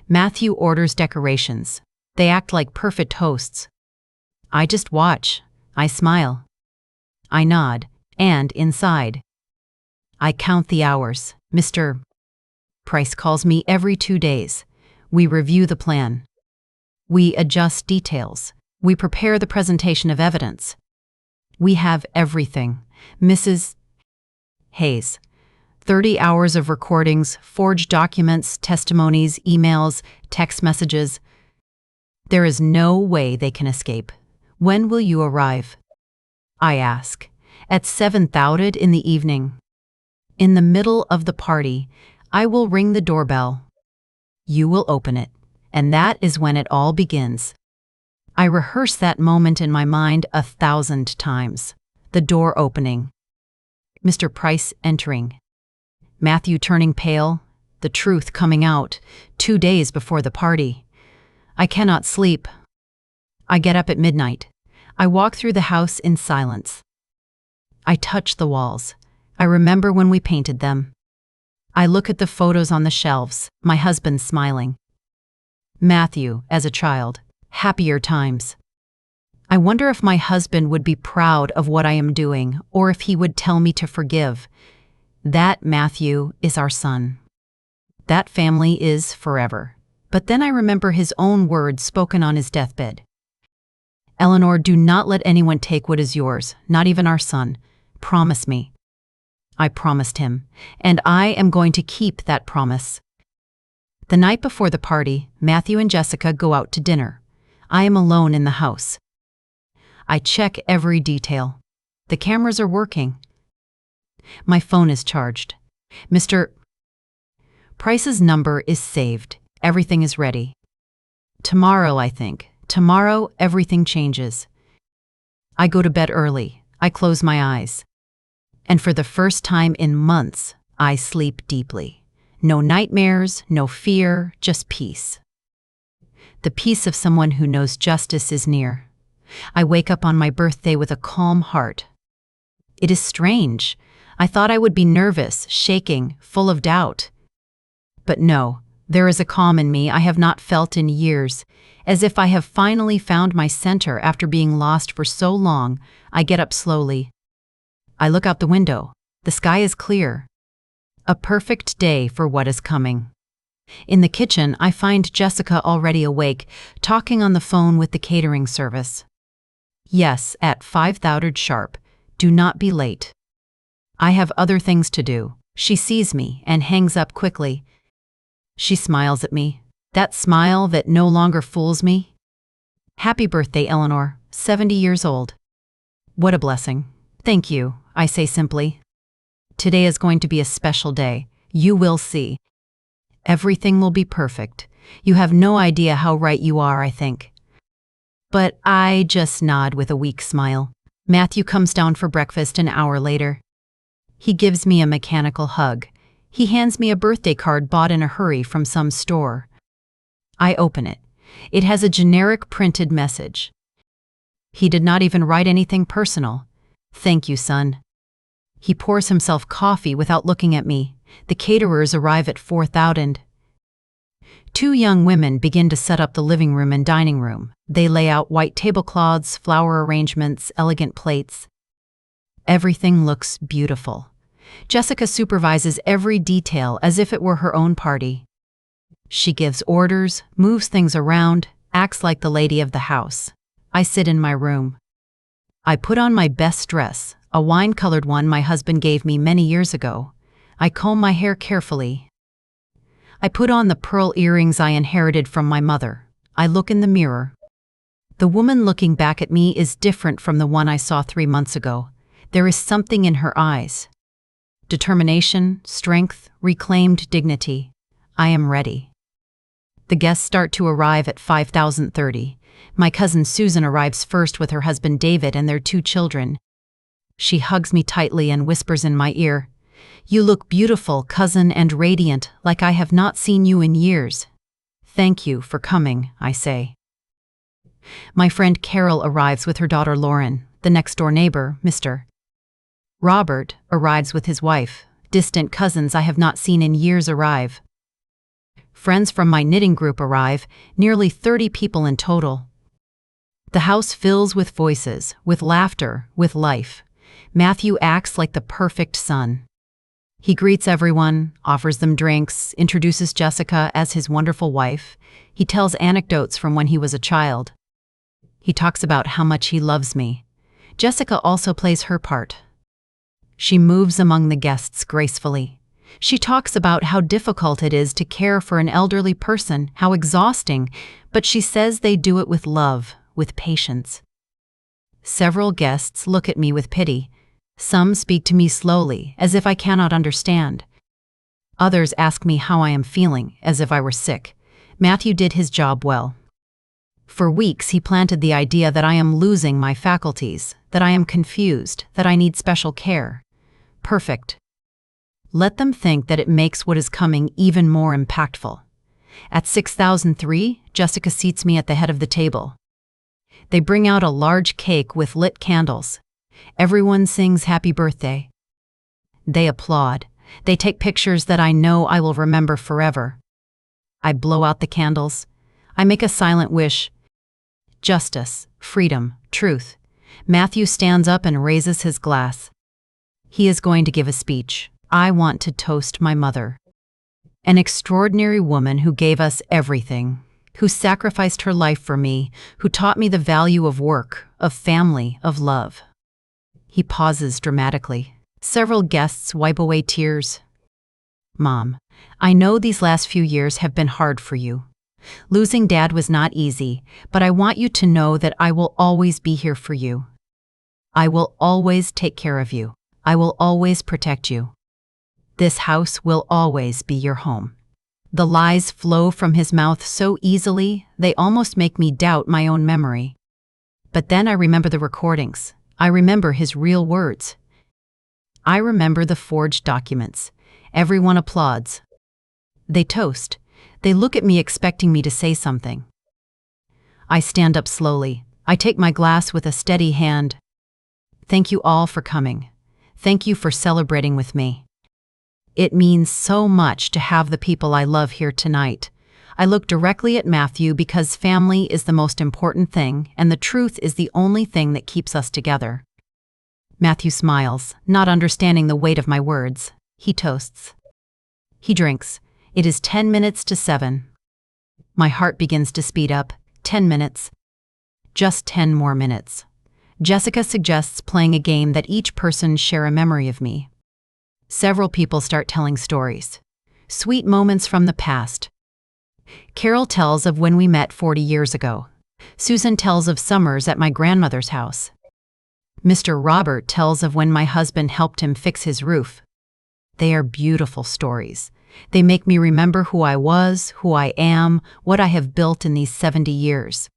Matthew orders decorations. They act like perfect hosts. I just watch. I smile. I nod, and inside. I count the hours. Mr. Price calls me every 2 days. We review the plan. We adjust details. We prepare the presentation of evidence. We have everything. Mrs. Hayes. 30 hours of recordings, forged documents, testimonies, emails, text messages. There is no way they can escape. When will you arrive? I ask. At 7:30 in the evening. In the middle of the party, I will ring the doorbell. You will open it, and that is when it all begins. I rehearse that moment in my mind 1,000 times. The door opening. Mr. Price entering. Matthew turning pale, the truth coming out, 2 days before the party. I cannot sleep. I get up at midnight. I walk through the house in silence. I touch the walls. I remember when we painted them. I look at the photos on the shelves, my husband smiling. Matthew, as a child, happier times. I wonder if my husband would be proud of what I am doing, or if he would tell me to forgive. That Matthew is our son. That family is forever. But then I remember his own words spoken on his deathbed. Eleanor, do not let anyone take what is yours, not even our son. Promise me. I promised him, and I am going to keep that promise. The night before the party, Matthew and Jessica go out to dinner. I am alone in the house. I check every detail. The cameras are working. My phone is charged. Mr. Price's number is saved. Everything is ready. Tomorrow, I think. Tomorrow, everything changes. I go to bed early. I close my eyes. And for the first time in months, I sleep deeply. No nightmares, no fear, just peace. The peace of someone who knows justice is near. I wake up on my birthday with a calm heart. It is strange. I thought I would be nervous, shaking, full of doubt. But no, there is a calm in me I have not felt in years. As if I have finally found my center after being lost for so long, I get up slowly. I look out the window. The sky is clear. A perfect day for what is coming. In the kitchen, I find Jessica already awake, talking on the phone with the catering service. Yes, at 5:30 sharp. Do not be late. I have other things to do. She sees me and hangs up quickly. She smiles at me. That smile that no longer fools me. Happy birthday, Eleanor, 70 years old. What a blessing. Thank you, I say simply. Today is going to be a special day. You will see. Everything will be perfect. You have no idea how right you are, I think. But I just nod with a weak smile. Matthew comes down for breakfast an hour later. He gives me a mechanical hug. He hands me a birthday card bought in a hurry from some store. I open it. It has a generic printed message. He did not even write anything personal. Thank you, son. He pours himself coffee without looking at me. The caterers arrive at 4:00. Two young women begin to set up the living room and dining room. They lay out white tablecloths, flower arrangements, elegant plates. Everything looks beautiful. Jessica supervises every detail as if it were her own party. She gives orders, moves things around, acts like the lady of the house. I sit in my room. I put on my best dress, a wine-colored one my husband gave me many years ago. I comb my hair carefully. I put on the pearl earrings I inherited from my mother. I look in the mirror. The woman looking back at me is different from the one I saw 3 months ago. There is something in her eyes. Determination, strength, reclaimed dignity. I am ready. The guests start to arrive at 5:30. My cousin Susan arrives first with her husband David and their 2 children. She hugs me tightly and whispers in my ear, "You look beautiful, cousin, and radiant, like I have not seen you in years." "Thank you for coming," I say. My friend Carol arrives with her daughter Lauren. The next-door neighbor, Mr. Robert, arrives with his wife. Distant cousins I have not seen in years arrive. Friends from my knitting group arrive, nearly 30 people in total. The house fills with voices, with laughter, with life. Matthew acts like the perfect son. He greets everyone, offers them drinks, introduces Jessica as his wonderful wife. He tells anecdotes from when he was a child. He talks about how much he loves me. Jessica also plays her part. She moves among the guests gracefully. She talks about how difficult it is to care for an elderly person, how exhausting, but she says they do it with love, with patience. Several guests look at me with pity. Some speak to me slowly, as if I cannot understand. Others ask me how I am feeling, as if I were sick. Matthew did his job well. For weeks he planted the idea that I am losing my faculties, that I am confused, that I need special care. Perfect. Let them think that it makes what is coming even more impactful. At 6003, Jessica seats me at the head of the table. They bring out a large cake with lit candles. Everyone sings happy birthday. They applaud. They take pictures that I know I will remember forever. I blow out the candles. I make a silent wish. Justice, freedom, truth. Matthew stands up and raises his glass. He is going to give a speech. I want to toast my mother. An extraordinary woman who gave us everything, who sacrificed her life for me, who taught me the value of work, of family, of love. He pauses dramatically. Several guests wipe away tears. Mom, I know these last few years have been hard for you. Losing Dad was not easy, but I want you to know that I will always be here for you. I will always take care of you. I will always protect you. This house will always be your home. The lies flow from his mouth so easily, they almost make me doubt my own memory. But then I remember the recordings. I remember his real words. I remember the forged documents. Everyone applauds. They toast. They look at me expecting me to say something. I stand up slowly. I take my glass with a steady hand. Thank you all for coming. Thank you for celebrating with me. It means so much to have the people I love here tonight. I look directly at Matthew because family is the most important thing, and the truth is the only thing that keeps us together. Matthew smiles, not understanding the weight of my words. He toasts. He drinks. It is 10 minutes to 7. My heart begins to speed up. 10 minutes. Just 10 more minutes. Jessica suggests playing a game that each person share a memory of me. Several people start telling stories. Sweet moments from the past. Carol tells of when we met 40 years ago. Susan tells of summers at my grandmother's house. Mr. Robert tells of when my husband helped him fix his roof. They are beautiful stories. They make me remember who I was, who I am, what I have built in these 70 years.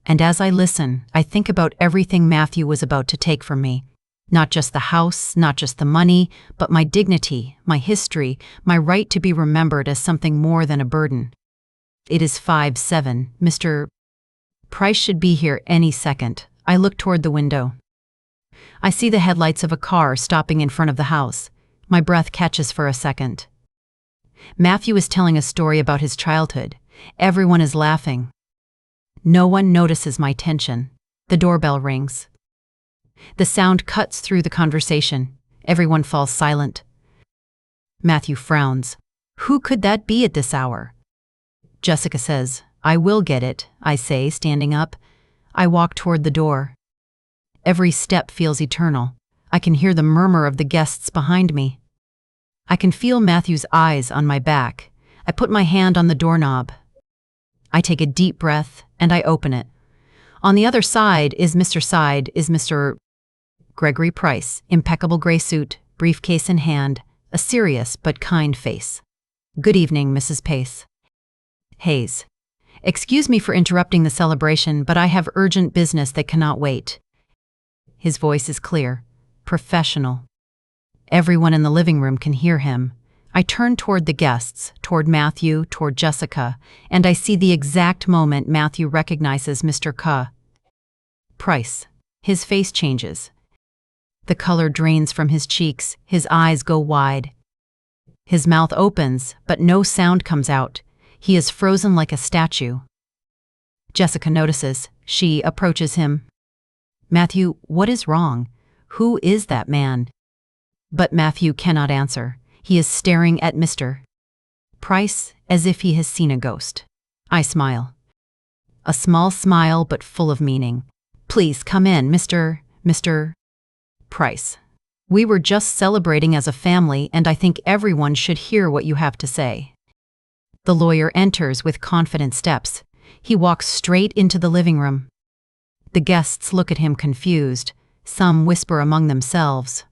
And as I listen, I think about everything Matthew was about to take from me. Not just the house, not just the money, but my dignity, my history, my right to be remembered as something more than a burden. It is 5:07. Mr. Price should be here any second. I look toward the window. I see the headlights of a car stopping in front of the house. My breath catches for a second. Matthew is telling a story about his childhood. Everyone is laughing. No one notices my tension. The doorbell rings. The sound cuts through the conversation. Everyone falls silent. Matthew frowns. Who could that be at this hour? Jessica says, I will get it, I say, standing up. I walk toward the door. Every step feels eternal. I can hear the murmur of the guests behind me. I can feel Matthew's eyes on my back. I put my hand on the doorknob. I take a deep breath, and I open it. On the other side is Mr. Gregory Price, impeccable gray suit, briefcase in hand, a serious but kind face. Good evening, Mrs. Pace. Hayes. Excuse me for interrupting the celebration, but I have urgent business that cannot wait. His voice is clear, professional. Everyone in the living room can hear him. I turn toward the guests, toward Matthew, toward Jessica, and I see the exact moment Matthew recognizes Mr. Price. His face changes. The color drains from his cheeks, his eyes go wide. His mouth opens, but no sound comes out. He is frozen like a statue. Jessica notices. She approaches him. Matthew, what is wrong? Who is that man? But Matthew cannot answer. He is staring at Mr. Price as if he has seen a ghost. I smile. A small smile, but full of meaning. Please come in, Mr. Price. We were just celebrating as a family, and I think everyone should hear what you have to say. The lawyer enters with confident steps. He walks straight into the living room. The guests look at him confused. Some whisper among themselves.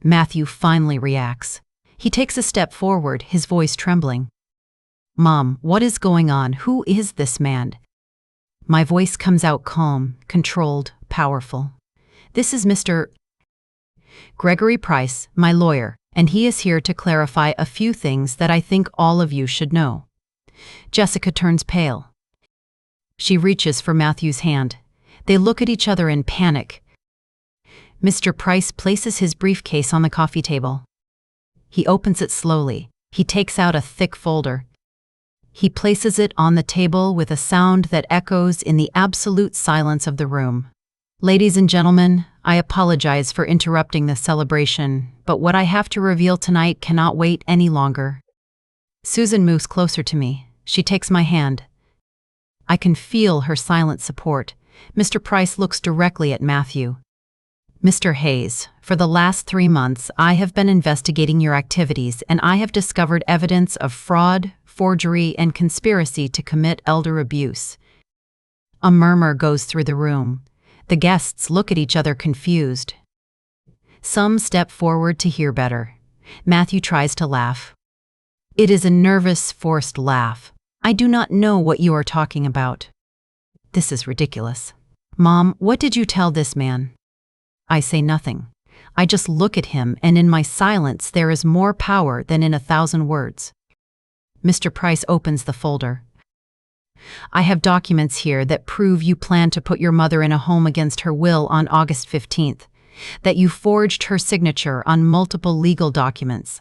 Matthew finally reacts. He takes a step forward, his voice trembling. Mom, what is going on? Who is this man? My voice comes out calm, controlled, powerful. This is Mr. Gregory Price, my lawyer, and he is here to clarify a few things that I think all of you should know. Jessica turns pale. She reaches for Matthew's hand. They look at each other in panic. Mr. Price places his briefcase on the coffee table. He opens it slowly. He takes out a thick folder. He places it on the table with a sound that echoes in the absolute silence of the room. Ladies and gentlemen, I apologize for interrupting the celebration, but what I have to reveal tonight cannot wait any longer. Susan moves closer to me. She takes my hand. I can feel her silent support. Mr. Price looks directly at Matthew. Mr. Hayes, for the last 3 months, I have been investigating your activities, and I have discovered evidence of fraud, forgery, and conspiracy to commit elder abuse. A murmur goes through the room. The guests look at each other confused. Some step forward to hear better. Matthew tries to laugh. It is a nervous, forced laugh. I do not know what you are talking about. This is ridiculous. Mom, what did you tell this man? I say nothing. I just look at him, and in my silence there is more power than in 1,000 words. Mr. Price opens the folder. I have documents here that prove you planned to put your mother in a home against her will on August 15th, that you forged her signature on multiple legal documents,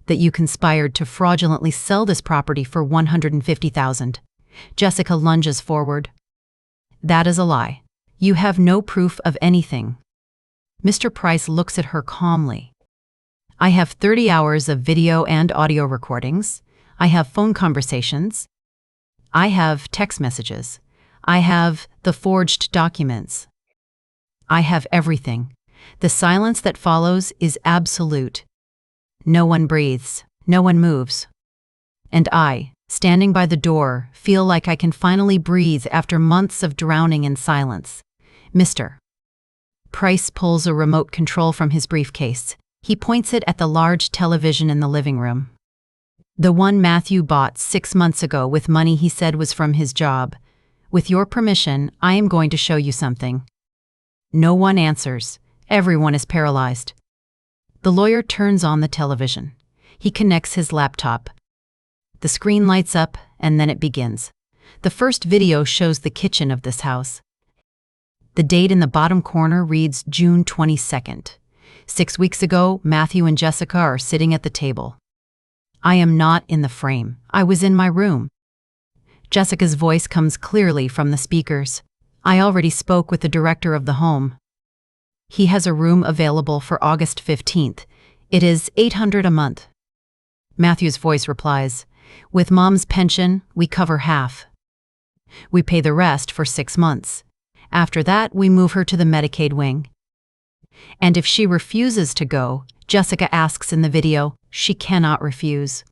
that you conspired to fraudulently sell this property for $150,000. Jessica lunges forward. That is a lie. You have no proof of anything. Mr. Price looks at her calmly. I have 30 hours of video and audio recordings. I have phone conversations. I have text messages. I have the forged documents. I have everything. The silence that follows is absolute. No one breathes. No one moves. And I, standing by the door, feel like I can finally breathe after months of drowning in silence. Mr. Price pulls a remote control from his briefcase. He points it at the large television in the living room. The one Matthew bought 6 months ago with money he said was from his job. With your permission, I am going to show you something. No one answers. Everyone is paralyzed. The lawyer turns on the television. He connects his laptop. The screen lights up, and then it begins. The first video shows the kitchen of this house. The date in the bottom corner reads June 22nd. 6 weeks ago, Matthew and Jessica are sitting at the table. I am not in the frame. I was in my room. Jessica's voice comes clearly from the speakers. I already spoke with the director of the home. He has a room available for August 15th. It is $800 a month. Matthew's voice replies, with Mom's pension, we cover half. We pay the rest for 6 months. After that, we move her to the Medicaid wing. And if she refuses to go, Jessica asks in the video, she cannot refuse.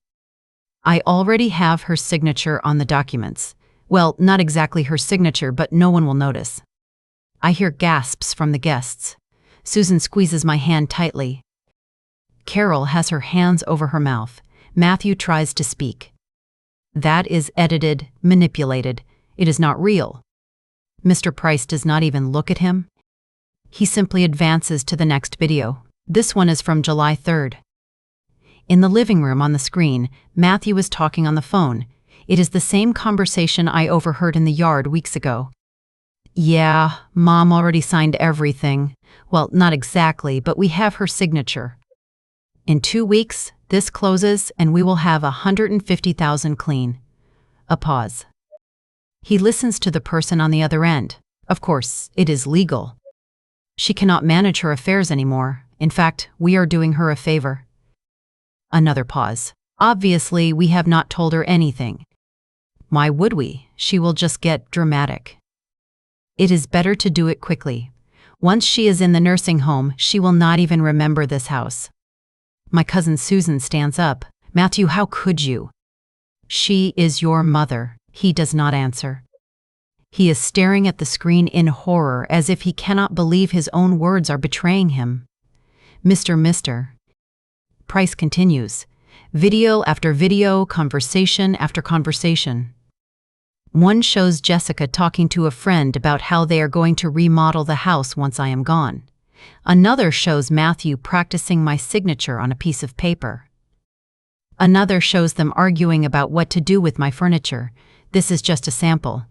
I already have her signature on the documents. Well, not exactly her signature, but no one will notice. I hear gasps from the guests. Susan squeezes my hand tightly. Carol has her hands over her mouth. Matthew tries to speak. That is edited, manipulated. It is not real. Mr. Price does not even look at him. He simply advances to the next video. This one is from July 3rd. In the living room on the screen, Matthew is talking on the phone. It is the same conversation I overheard in the yard weeks ago. Yeah, Mom already signed everything. Well, not exactly, but we have her signature. In 2 weeks, this closes and we will have $150,000 clean. A pause. He listens to the person on the other end. Of course, it is legal. She cannot manage her affairs anymore. In fact, we are doing her a favor. Another pause. Obviously, we have not told her anything. Why would we? She will just get dramatic. It is better to do it quickly. Once she is in the nursing home, she will not even remember this house. My cousin Susan stands up. Matthew, how could you? She is your mother. He does not answer. He is staring at the screen in horror as if he cannot believe his own words are betraying him. Mr. Price continues. Video after video, conversation after conversation. One shows Jessica talking to a friend about how they are going to remodel the house once I am gone. Another shows Matthew practicing my signature on a piece of paper. Another shows them arguing about what to do with my furniture. This is just a sample.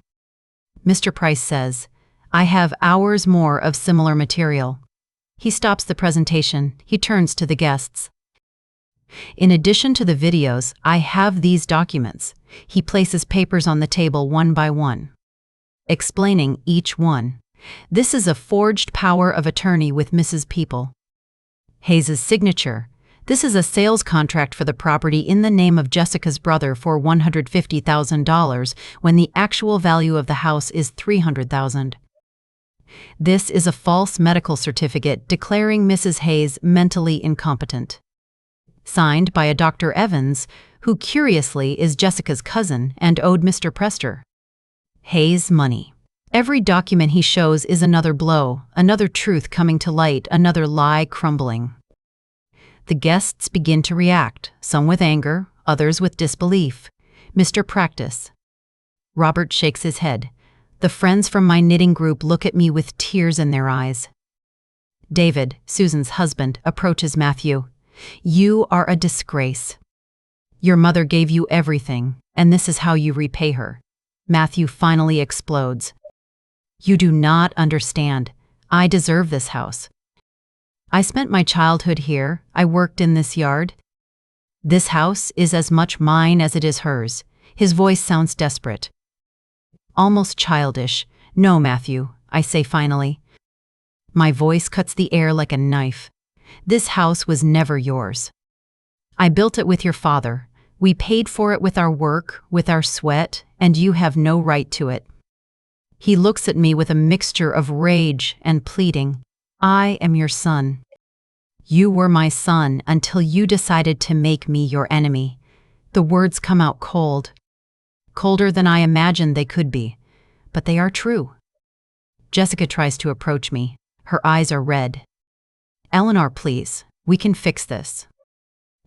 Mr. Price says, I have hours more of similar material. He stops the presentation. He turns to the guests. In addition to the videos, I have these documents. He places papers on the table one by one, explaining each one. This is a forged power of attorney with Mrs. People. Hayes's signature. This is a sales contract for the property in the name of Jessica's brother for $150,000 when the actual value of the house is $300,000. This is a false medical certificate declaring Mrs. Hayes mentally incompetent. Signed by a Dr. Evans, who curiously is Jessica's cousin and owed Mr. Prester Hayes money. Every document he shows is another blow, another truth coming to light, another lie crumbling. The guests begin to react, some with anger, others with disbelief. Mr. Practice. Robert shakes his head. The friends from my knitting group look at me with tears in their eyes. David, Susan's husband, approaches Matthew. You are a disgrace. Your mother gave you everything, and this is how you repay her. Matthew finally explodes. You do not understand. I deserve this house. I spent my childhood here. I worked in this yard. This house is as much mine as it is hers. His voice sounds desperate. Almost childish. No, Matthew, I say finally. My voice cuts the air like a knife. This house was never yours. I built it with your father. We paid for it with our work, with our sweat, and you have no right to it. He looks at me with a mixture of rage and pleading. I am your son. You were my son until you decided to make me your enemy. The words come out cold. Colder than I imagined they could be. But they are true. Jessica tries to approach me. Her eyes are red. Eleanor, please. We can fix this.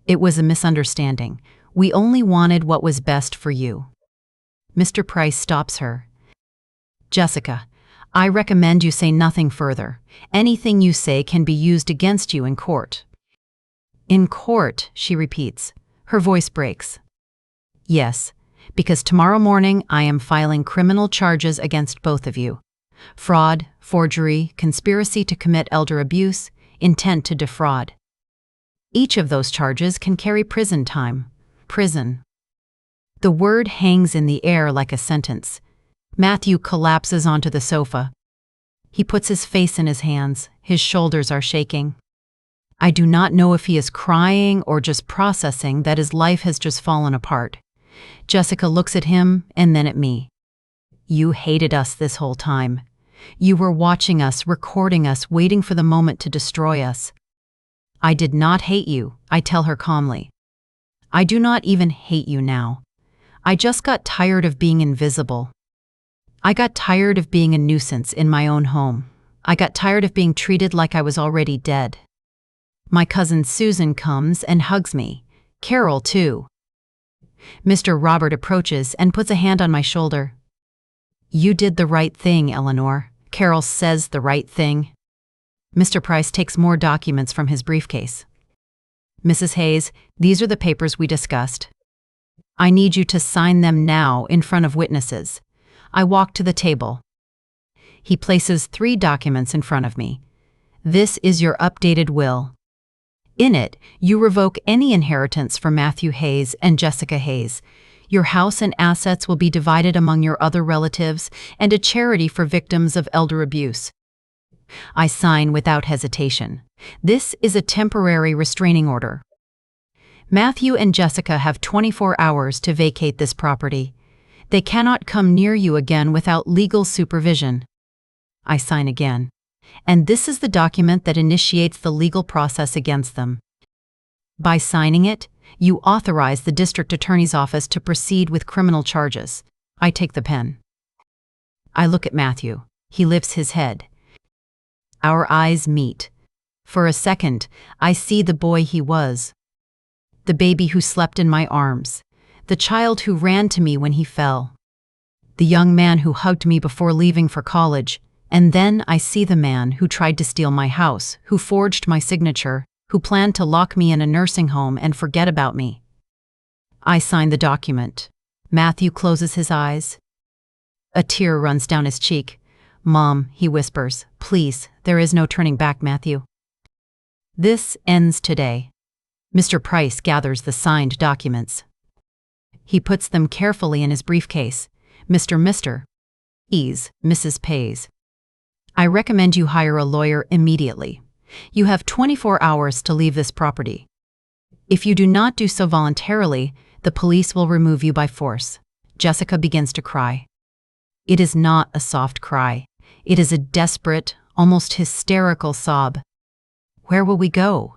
It was a misunderstanding. We only wanted what was best for you. Mr. Price stops her. Jessica, I recommend you say nothing further. Anything you say can be used against you in court. In court, she repeats. Her voice breaks. Yes, because tomorrow morning I am filing criminal charges against both of you. Fraud, forgery, conspiracy to commit elder abuse, intent to defraud. Each of those charges can carry prison time. Prison. The word hangs in the air like a sentence. Matthew collapses onto the sofa. He puts his face in his hands. His shoulders are shaking. I do not know if he is crying or just processing that his life has just fallen apart. Jessica looks at him and then at me. You hated us this whole time. You were watching us, recording us, waiting for the moment to destroy us. I did not hate you, I tell her calmly. I do not even hate you now. I just got tired of being invisible. I got tired of being a nuisance in my own home. I got tired of being treated like I was already dead. My cousin Susan comes and hugs me. Carol, too. Mr. Robert approaches and puts a hand on my shoulder. You did the right thing, Eleanor. Carol says the right thing. Mr. Price takes more documents from his briefcase. Mrs. Hayes, these are the papers we discussed. I need you to sign them now in front of witnesses. I walk to the table. He places 3 documents in front of me. This is your updated will. In it, you revoke any inheritance for Matthew Hayes and Jessica Hayes. Your house and assets will be divided among your other relatives and a charity for victims of elder abuse. I sign without hesitation. This is a temporary restraining order. Matthew and Jessica have 24 hours to vacate this property. They cannot come near you again without legal supervision. I sign again. And this is the document that initiates the legal process against them. By signing it, you authorize the district attorney's office to proceed with criminal charges. I take the pen. I look at Matthew. He lifts his head. Our eyes meet. For a second, I see the boy he was. The baby who slept in my arms. The child who ran to me when he fell. The young man who hugged me before leaving for college. And then I see the man who tried to steal my house, who forged my signature, who planned to lock me in a nursing home and forget about me. I sign the document. Matthew closes his eyes. A tear runs down his cheek. Mom, he whispers, please, there is no turning back, Matthew. This ends today. Mr. Price gathers the signed documents. He puts them carefully in his briefcase. Mr. Ease, Mrs. Pays. I recommend you hire a lawyer immediately. You have 24 hours to leave this property. If you do not do so voluntarily, the police will remove you by force. Jessica begins to cry. It is not a soft cry. It is a desperate, almost hysterical sob. Where will we go?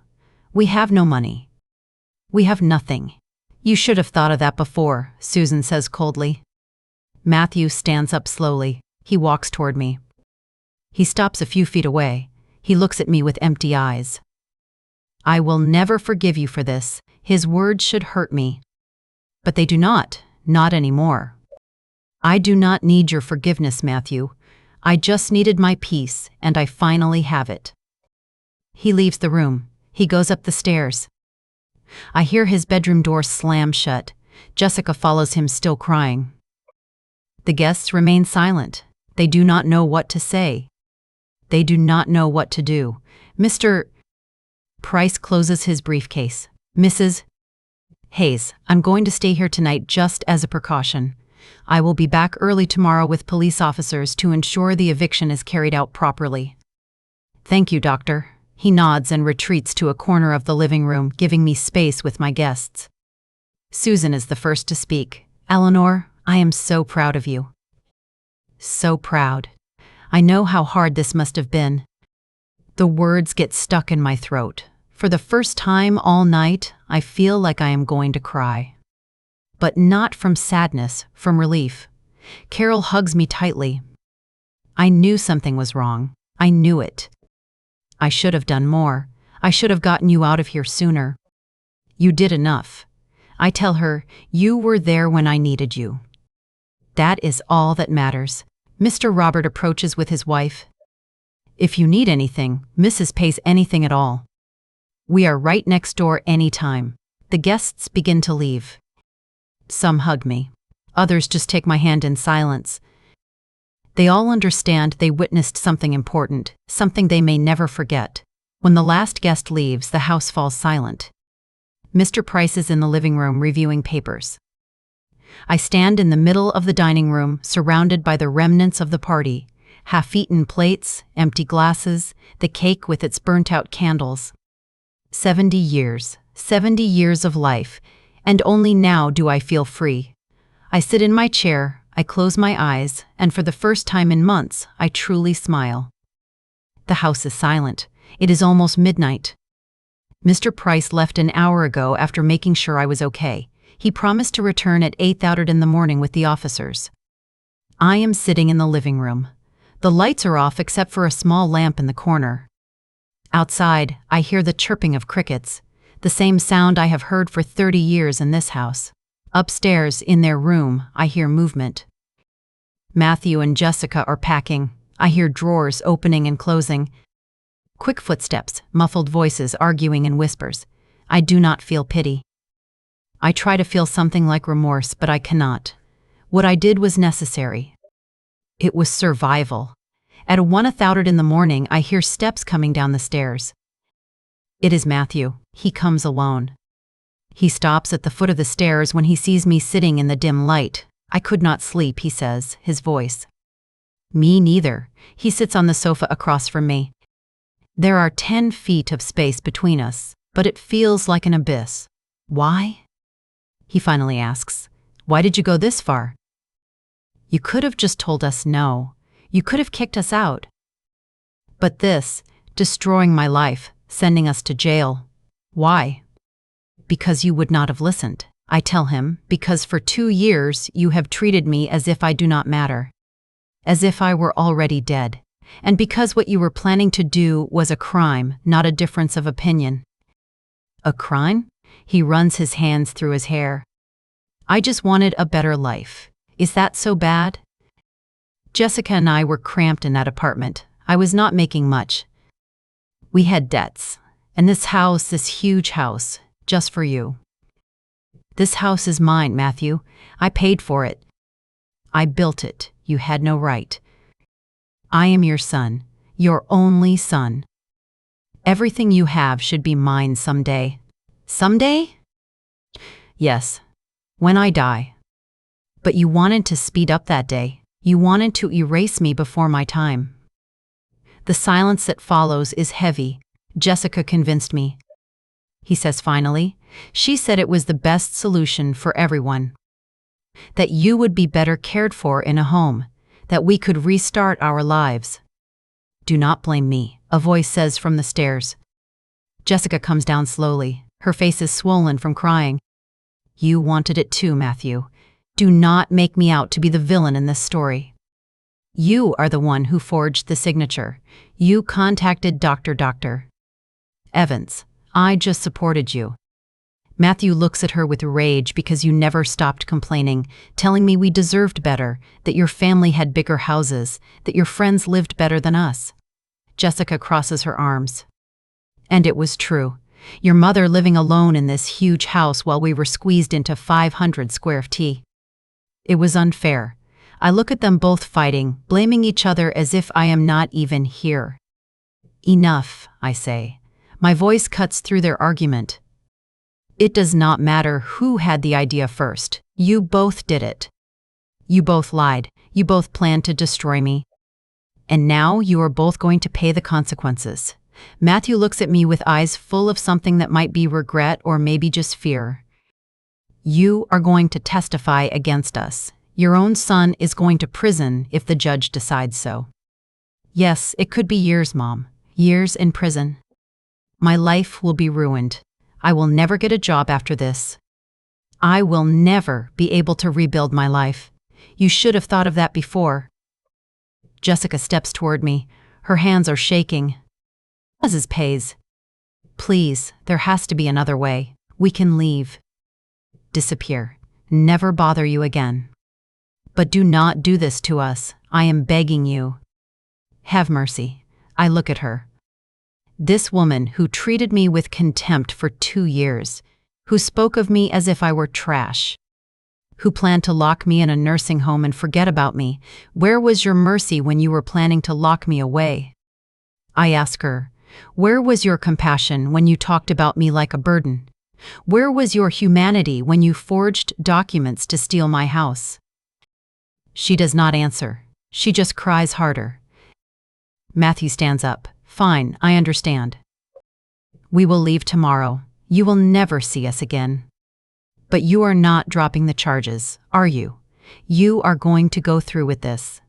We have no money. We have nothing. You should have thought of that before, Susan says coldly. Matthew stands up slowly. He walks toward me. He stops a few feet away. He looks at me with empty eyes. I will never forgive you for this. His words should hurt me. But they do not anymore. I do not need your forgiveness, Matthew. I just needed my peace, and I finally have it. He leaves the room. He goes up the stairs. I hear his bedroom door slam shut. Jessica follows him, still crying. The guests remain silent. They do not know what to say. They do not know what to do. Mr. Price closes his briefcase. Mrs. Hayes, I'm going to stay here tonight just as a precaution. I will be back early tomorrow with police officers to ensure the eviction is carried out properly. Thank you, Doctor. He nods and retreats to a corner of the living room, giving me space with my guests. Susan is the first to speak. Eleanor, I am so proud of you. So proud. I know how hard this must have been. The words get stuck in my throat. For the first time all night, I feel like I am going to cry. But not from sadness, from relief. Carol hugs me tightly. I knew something was wrong. I knew it. I should have done more. I should have gotten you out of here sooner. You did enough. I tell her, you were there when I needed you. That is all that matters. Mr. Robert approaches with his wife. If you need anything, Mrs. pays anything at all. We are right next door anytime. The guests begin to leave. Some hug me. Others just take my hand in silence. They all understand they witnessed something important, something they may never forget. When the last guest leaves, the house falls silent. Mr. Price is in the living room reviewing papers. I stand in the middle of the dining room, surrounded by the remnants of the party, half-eaten plates, empty glasses, the cake with its burnt-out candles. 70 years of life, and only now do I feel free. I sit in my chair, I close my eyes, and for the first time in months, I truly smile. The house is silent. It is almost midnight. Mr. Price left an hour ago after making sure I was okay. He promised to return at 8:30 in the morning with the officers. I am sitting in the living room. The lights are off except for a small lamp in the corner. Outside, I hear the chirping of crickets, the same sound I have heard for 30 years in this house. Upstairs, in their room, I hear movement. Matthew and Jessica are packing. I hear drawers opening and closing. Quick footsteps, muffled voices arguing in whispers. I do not feel pity. I try to feel something like remorse, but I cannot. What I did was necessary. It was survival. At 1:30 in the morning, I hear steps coming down the stairs. It is Matthew. He comes alone. He stops at the foot of the stairs when he sees me sitting in the dim light. I could not sleep, he says, his voice. Me neither. He sits on the sofa across from me. There are 10 feet of space between us, but it feels like an abyss. Why? He finally asks. Why did you go this far? You could have just told us no. You could have kicked us out. But this, destroying my life, sending us to jail. Why? Because you would not have listened. I tell him, because for 2 years you have treated me as if I do not matter. As if I were already dead. And because what you were planning to do was a crime, not a difference of opinion. A crime? He runs his hands through his hair. I just wanted a better life. Is that so bad? Jessica and I were cramped in that apartment. I was not making much. We had debts. And this house, this huge house, just for you. This house is mine, Matthew. I paid for it. I built it. You had no right. I am your son, your only son. Everything you have should be mine someday. Someday? Yes, when I die. But you wanted to speed up that day. You wanted to erase me before my time. The silence that follows is heavy. Jessica convinced me. He says finally, she said it was the best solution for everyone. That you would be better cared for in a home. That we could restart our lives. Do not blame me, a voice says from the stairs. Jessica comes down slowly. Her face is swollen from crying. You wanted it too, Matthew. Do not make me out to be the villain in this story. You are the one who forged the signature. You contacted Dr. Evans. I just supported you. Matthew looks at her with rage because you never stopped complaining, telling me we deserved better, that your family had bigger houses, that your friends lived better than us. Jessica crosses her arms. And it was true. Your mother living alone in this huge house while we were squeezed into 500 square feet. It was unfair. I look at them both fighting, blaming each other as if I am not even here. Enough, I say. My voice cuts through their argument. It does not matter who had the idea first. You both did it. You both lied. You both planned to destroy me. And now you are both going to pay the consequences. Matthew looks at me with eyes full of something that might be regret or maybe just fear. You are going to testify against us. Your own son is going to prison if the judge decides so. Yes, it could be years, Mom. Years in prison. My life will be ruined. I will never get a job after this. I will never be able to rebuild my life. You should have thought of that before. Jessica steps toward me. Her hands are shaking. Mrs. Pays. Please, there has to be another way. We can leave. Disappear. Never bother you again. But do not do this to us. I am begging you. Have mercy. I look at her. This woman who treated me with contempt for 2 years, who spoke of me as if I were trash, who planned to lock me in a nursing home and forget about me. Where was your mercy when you were planning to lock me away? I ask her, where was your compassion when you talked about me like a burden? Where was your humanity when you forged documents to steal my house? She does not answer. She just cries harder. Matthew stands up. Fine, I understand. We will leave tomorrow. You will never see us again. But you are not dropping the charges, are you? You are going to go through with this.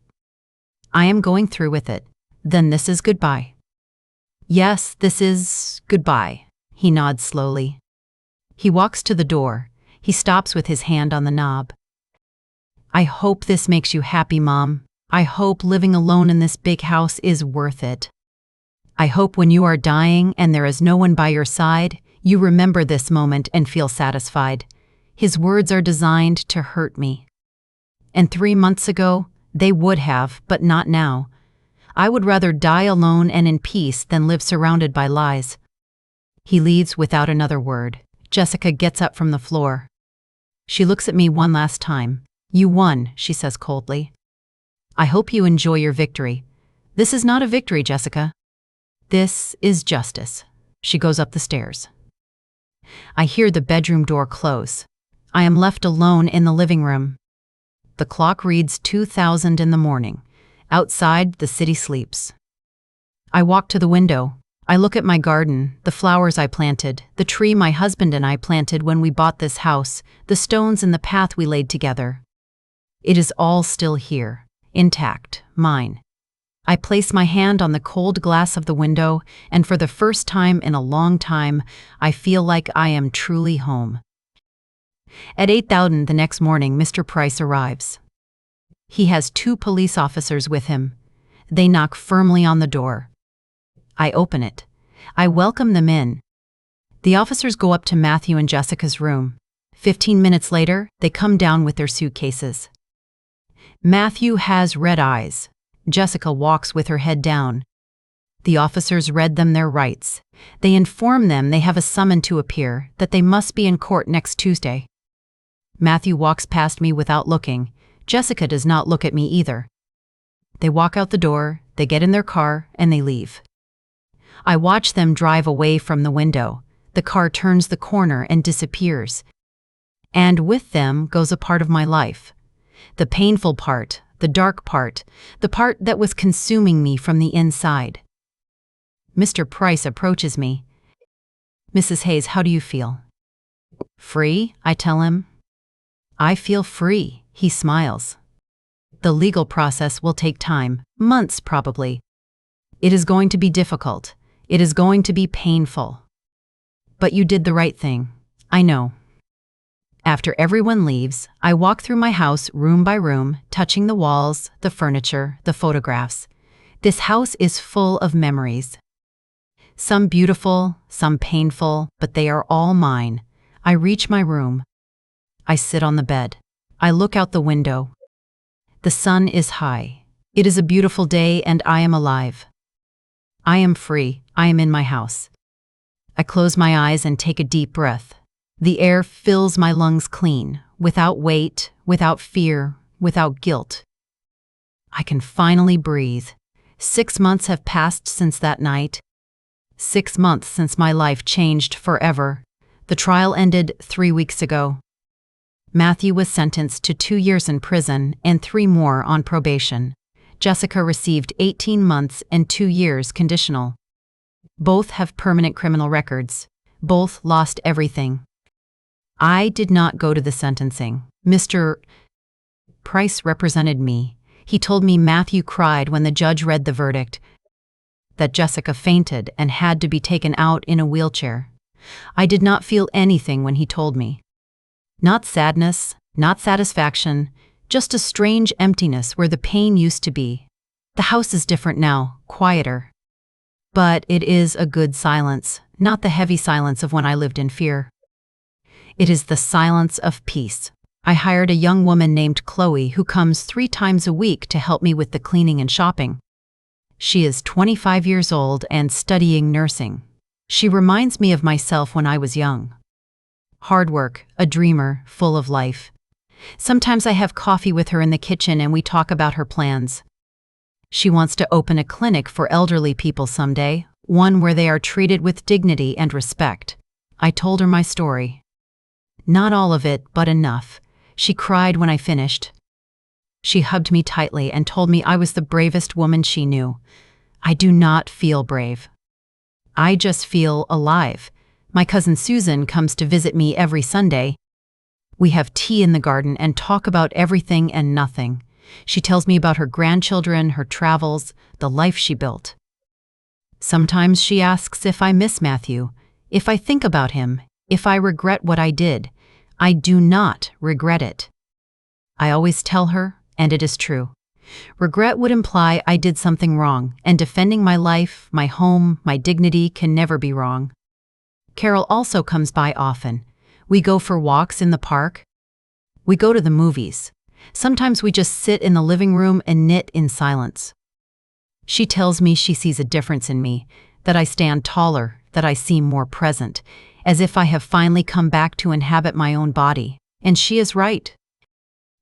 I am going through with it. Then this is goodbye. Yes, this is goodbye. He nods slowly. He walks to the door. He stops with his hand on the knob. I hope this makes you happy, Mom. I hope living alone in this big house is worth it. I hope when you are dying and there is no one by your side, you remember this moment and feel satisfied. His words are designed to hurt me. And 3 months ago, they would have, but not now. I would rather die alone and in peace than live surrounded by lies. He leaves without another word. Jessica gets up from the floor. She looks at me one last time. You won, she says coldly. I hope you enjoy your victory. This is not a victory, Jessica. This is justice. She goes up the stairs. I hear the bedroom door close. I am left alone in the living room. The clock reads 2000 in the morning. Outside, the city sleeps. I walk to the window. I look at my garden, the flowers I planted, the tree my husband and I planted when we bought this house, the stones in the path we laid together. It is all still here, intact, mine. I place my hand on the cold glass of the window, and for the first time in a long time, I feel like I am truly home. At 8:00 the next morning, Mr. Price arrives. He has 2 police officers with him. They knock firmly on the door. I open it. I welcome them in. The officers go up to Matthew and Jessica's room. 15 minutes later, they come down with their suitcases. Matthew has red eyes. Jessica walks with her head down. The officers read them their rights. They inform them they have a summon to appear, that they must be in court next Tuesday. Matthew walks past me without looking. Jessica does not look at me either. They walk out the door, they get in their car, and they leave. I watch them drive away from the window. The car turns the corner and disappears. And with them goes a part of my life. The painful part, the dark part, the part that was consuming me from the inside. Mr. Price approaches me. Mrs. Hayes, how do you feel? Free, I tell him. I feel free, he smiles. The legal process will take time, months probably. It is going to be difficult. It is going to be painful. But you did the right thing. I know. After everyone leaves, I walk through my house room by room, touching the walls, the furniture, the photographs. This house is full of memories. Some beautiful, some painful, but they are all mine. I reach my room. I sit on the bed. I look out the window. The sun is high. It is a beautiful day and I am alive. I am free. I am in my house. I close my eyes and take a deep breath. The air fills my lungs clean, without weight, without fear, without guilt. I can finally breathe. 6 months have passed since that night. 6 months since my life changed forever. The trial ended 3 weeks ago. Matthew was sentenced to 2 years in prison and 3 more on probation. Jessica received 18 months and 2 years conditional. Both have permanent criminal records. Both lost everything. I did not go to the sentencing. Mr. Price represented me. He told me Matthew cried when the judge read the verdict, that Jessica fainted and had to be taken out in a wheelchair. I did not feel anything when he told me. Not sadness, not satisfaction, just a strange emptiness where the pain used to be. The house is different now, quieter. But it is a good silence, not the heavy silence of when I lived in fear. It is the silence of peace. I hired a young woman named Chloe who comes 3 times a week to help me with the cleaning and shopping. She is 25 years old and studying nursing. She reminds me of myself when I was young. Hard work, a dreamer, full of life. Sometimes I have coffee with her in the kitchen and we talk about her plans. She wants to open a clinic for elderly people someday, one where they are treated with dignity and respect. I told her my story. Not all of it, but enough. She cried when I finished. She hugged me tightly and told me I was the bravest woman she knew. I do not feel brave. I just feel alive. My cousin Susan comes to visit me every Sunday. We have tea in the garden and talk about everything and nothing. She tells me about her grandchildren, her travels, the life she built. Sometimes she asks if I miss Matthew, if I think about him, if I regret what I did. I do not regret it. I always tell her, and it is true. Regret would imply I did something wrong, and defending my life, my home, my dignity can never be wrong. Carol also comes by often. We go for walks in the park. We go to the movies. Sometimes we just sit in the living room and knit in silence. She tells me she sees a difference in me, that I stand taller, that I seem more present, as if I have finally come back to inhabit my own body. And she is right.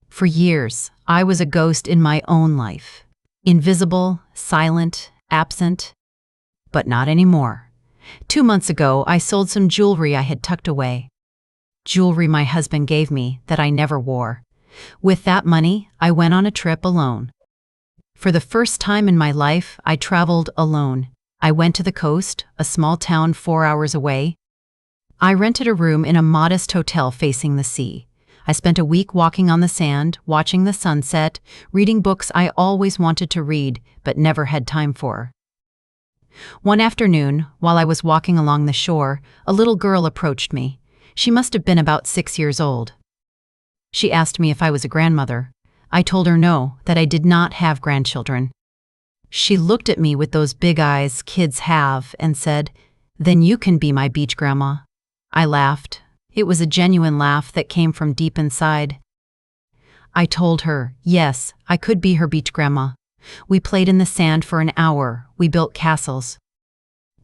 For years, I was a ghost in my own life. Invisible, silent, absent. But not anymore. 2 months ago, I sold some jewelry I had tucked away. Jewelry my husband gave me that I never wore. With that money, I went on a trip alone. For the first time in my life, I traveled alone. I went to the coast, a small town 4 hours away. I rented a room in a modest hotel facing the sea. I spent a week walking on the sand, watching the sunset, reading books I always wanted to read but never had time for. One afternoon, while I was walking along the shore, a little girl approached me. She must have been about 6 years old. She asked me if I was a grandmother. I told her no, that I did not have grandchildren. She looked at me with those big eyes kids have and said, "Then you can be my beach grandma." I laughed. It was a genuine laugh that came from deep inside. I told her, yes, I could be her beach grandma. We played in the sand for an hour. We built castles.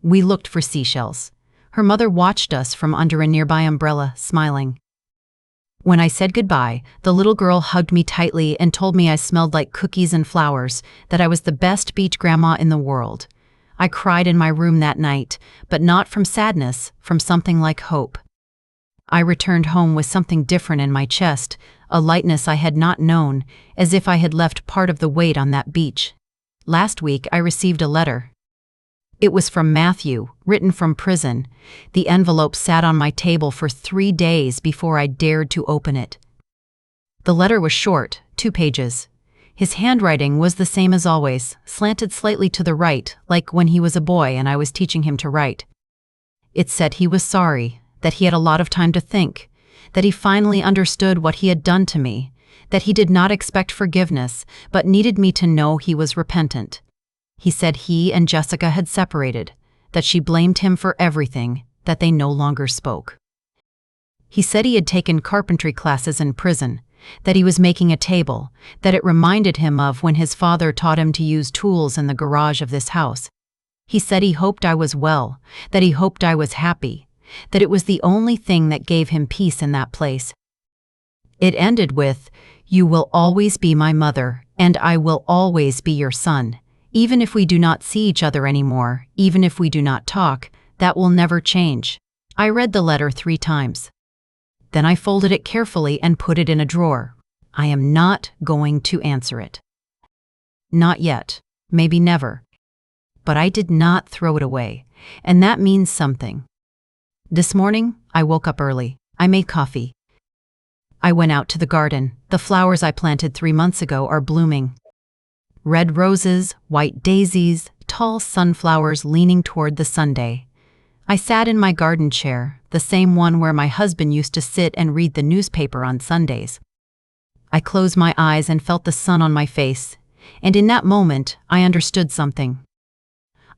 We looked for seashells. Her mother watched us from under a nearby umbrella, smiling. When I said goodbye, the little girl hugged me tightly and told me I smelled like cookies and flowers, that I was the best beach grandma in the world. I cried in my room that night, but not from sadness, from something like hope. I returned home with something different in my chest, a lightness I had not known, as if I had left part of the weight on that beach. Last week I received a letter. It was from Matthew, written from prison. The envelope sat on my table for 3 days before I dared to open it. The letter was short, 2 pages. His handwriting was the same as always, slanted slightly to the right, like when he was a boy and I was teaching him to write. It said he was sorry, that he had a lot of time to think, that he finally understood what he had done to me, that he did not expect forgiveness, but needed me to know he was repentant. He said he and Jessica had separated, that she blamed him for everything, that they no longer spoke. He said he had taken carpentry classes in prison, that he was making a table, that it reminded him of when his father taught him to use tools in the garage of this house. He said he hoped I was well, that he hoped I was happy, that it was the only thing that gave him peace in that place. It ended with, "You will always be my mother, and I will always be your son. Even if we do not see each other anymore, even if we do not talk, that will never change." I read the letter 3 times. Then I folded it carefully and put it in a drawer. I am not going to answer it. Not yet, maybe never. But I did not throw it away, and that means something. This morning, I woke up early. I made coffee. I went out to the garden. The flowers I planted 3 months ago are blooming. Red roses, white daisies, tall sunflowers leaning toward the sunday. I sat in my garden chair, the same one where my husband used to sit and read the newspaper on Sundays. I closed my eyes and felt the sun on my face, and in that moment, I understood something.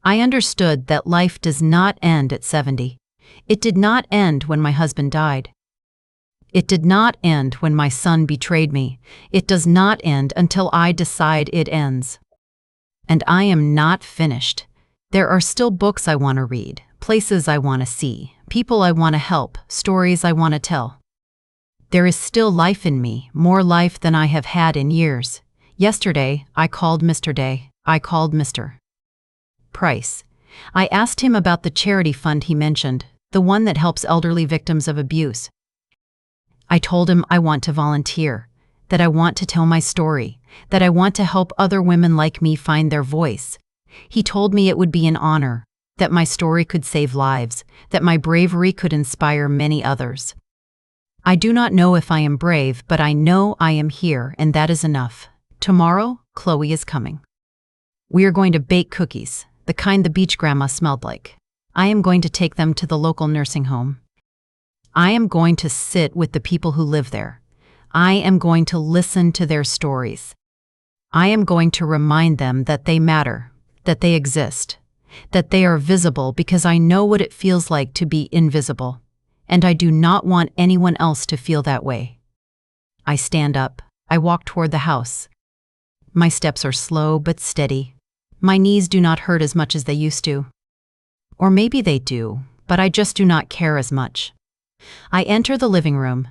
I understood that life does not end at 70. It did not end when my husband died. It did not end when my son betrayed me. It does not end until I decide it ends. And I am not finished. There are still books I want to read, places I want to see, people I want to help, stories I want to tell. There is still life in me, more life than I have had in years. Yesterday, I called Mr. Day. I called Mr. Price. I asked him about the charity fund he mentioned, the one that helps elderly victims of abuse. I told him I want to volunteer, that I want to tell my story, that I want to help other women like me find their voice. He told me it would be an honor, that my story could save lives, that my bravery could inspire many others. I do not know if I am brave, but I know I am here, and that is enough. Tomorrow, Chloe is coming. We are going to bake cookies, the kind the beach grandma smelled like. I am going to take them to the local nursing home. I am going to sit with the people who live there. I am going to listen to their stories. I am going to remind them that they matter, that they exist, that they are visible because I know what it feels like to be invisible, and I do not want anyone else to feel that way. I stand up. I walk toward the house. My steps are slow but steady. My knees do not hurt as much as they used to. Or maybe they do, but I just do not care as much. I enter the living room.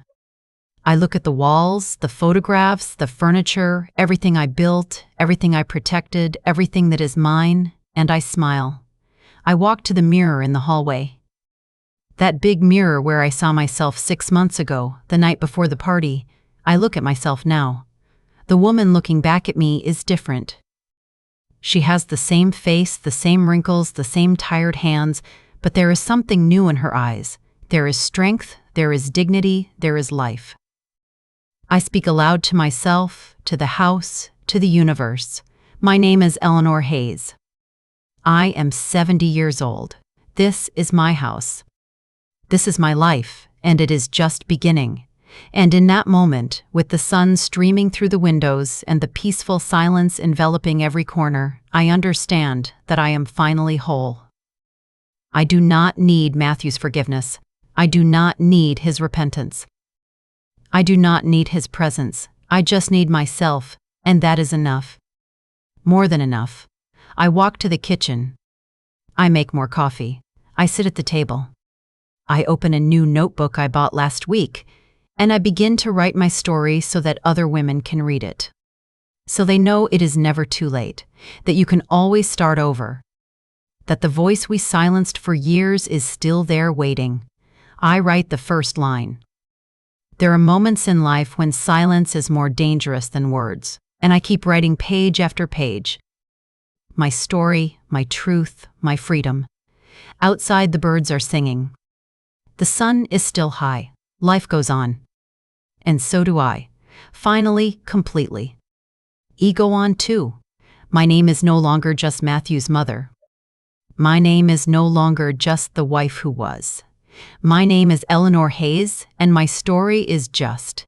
I look at the walls, the photographs, the furniture, everything I built, everything I protected, everything that is mine, and I smile. I walk to the mirror in the hallway. That big mirror where I saw myself 6 months ago, the night before the party, I look at myself now. The woman looking back at me is different. She has the same face, the same wrinkles, the same tired hands, but there is something new in her eyes. There is strength, there is dignity, there is life. I speak aloud to myself, to the house, to the universe. My name is Eleanor Hayes. I am 70 years old. This is my house. This is my life, and it is just beginning. And in that moment, with the sun streaming through the windows and the peaceful silence enveloping every corner, I understand that I am finally whole. I do not need Matthew's forgiveness. I do not need his repentance. I do not need his presence. I just need myself, and that is enough. More than enough. I walk to the kitchen. I make more coffee. I sit at the table. I open a new notebook I bought last week, and I begin to write my story so that other women can read it. So they know it is never too late, that you can always start over, that the voice we silenced for years is still there waiting. I write the first line. There are moments in life when silence is more dangerous than words, and I keep writing page after page. My story, my truth, my freedom. Outside the birds are singing. The sun is still high. Life goes on. And so do I. Finally, completely. Ego on too. My name is no longer just Matthew's mother. My name is no longer just the wife who was. My name is Eleanor Hayes, and my story is just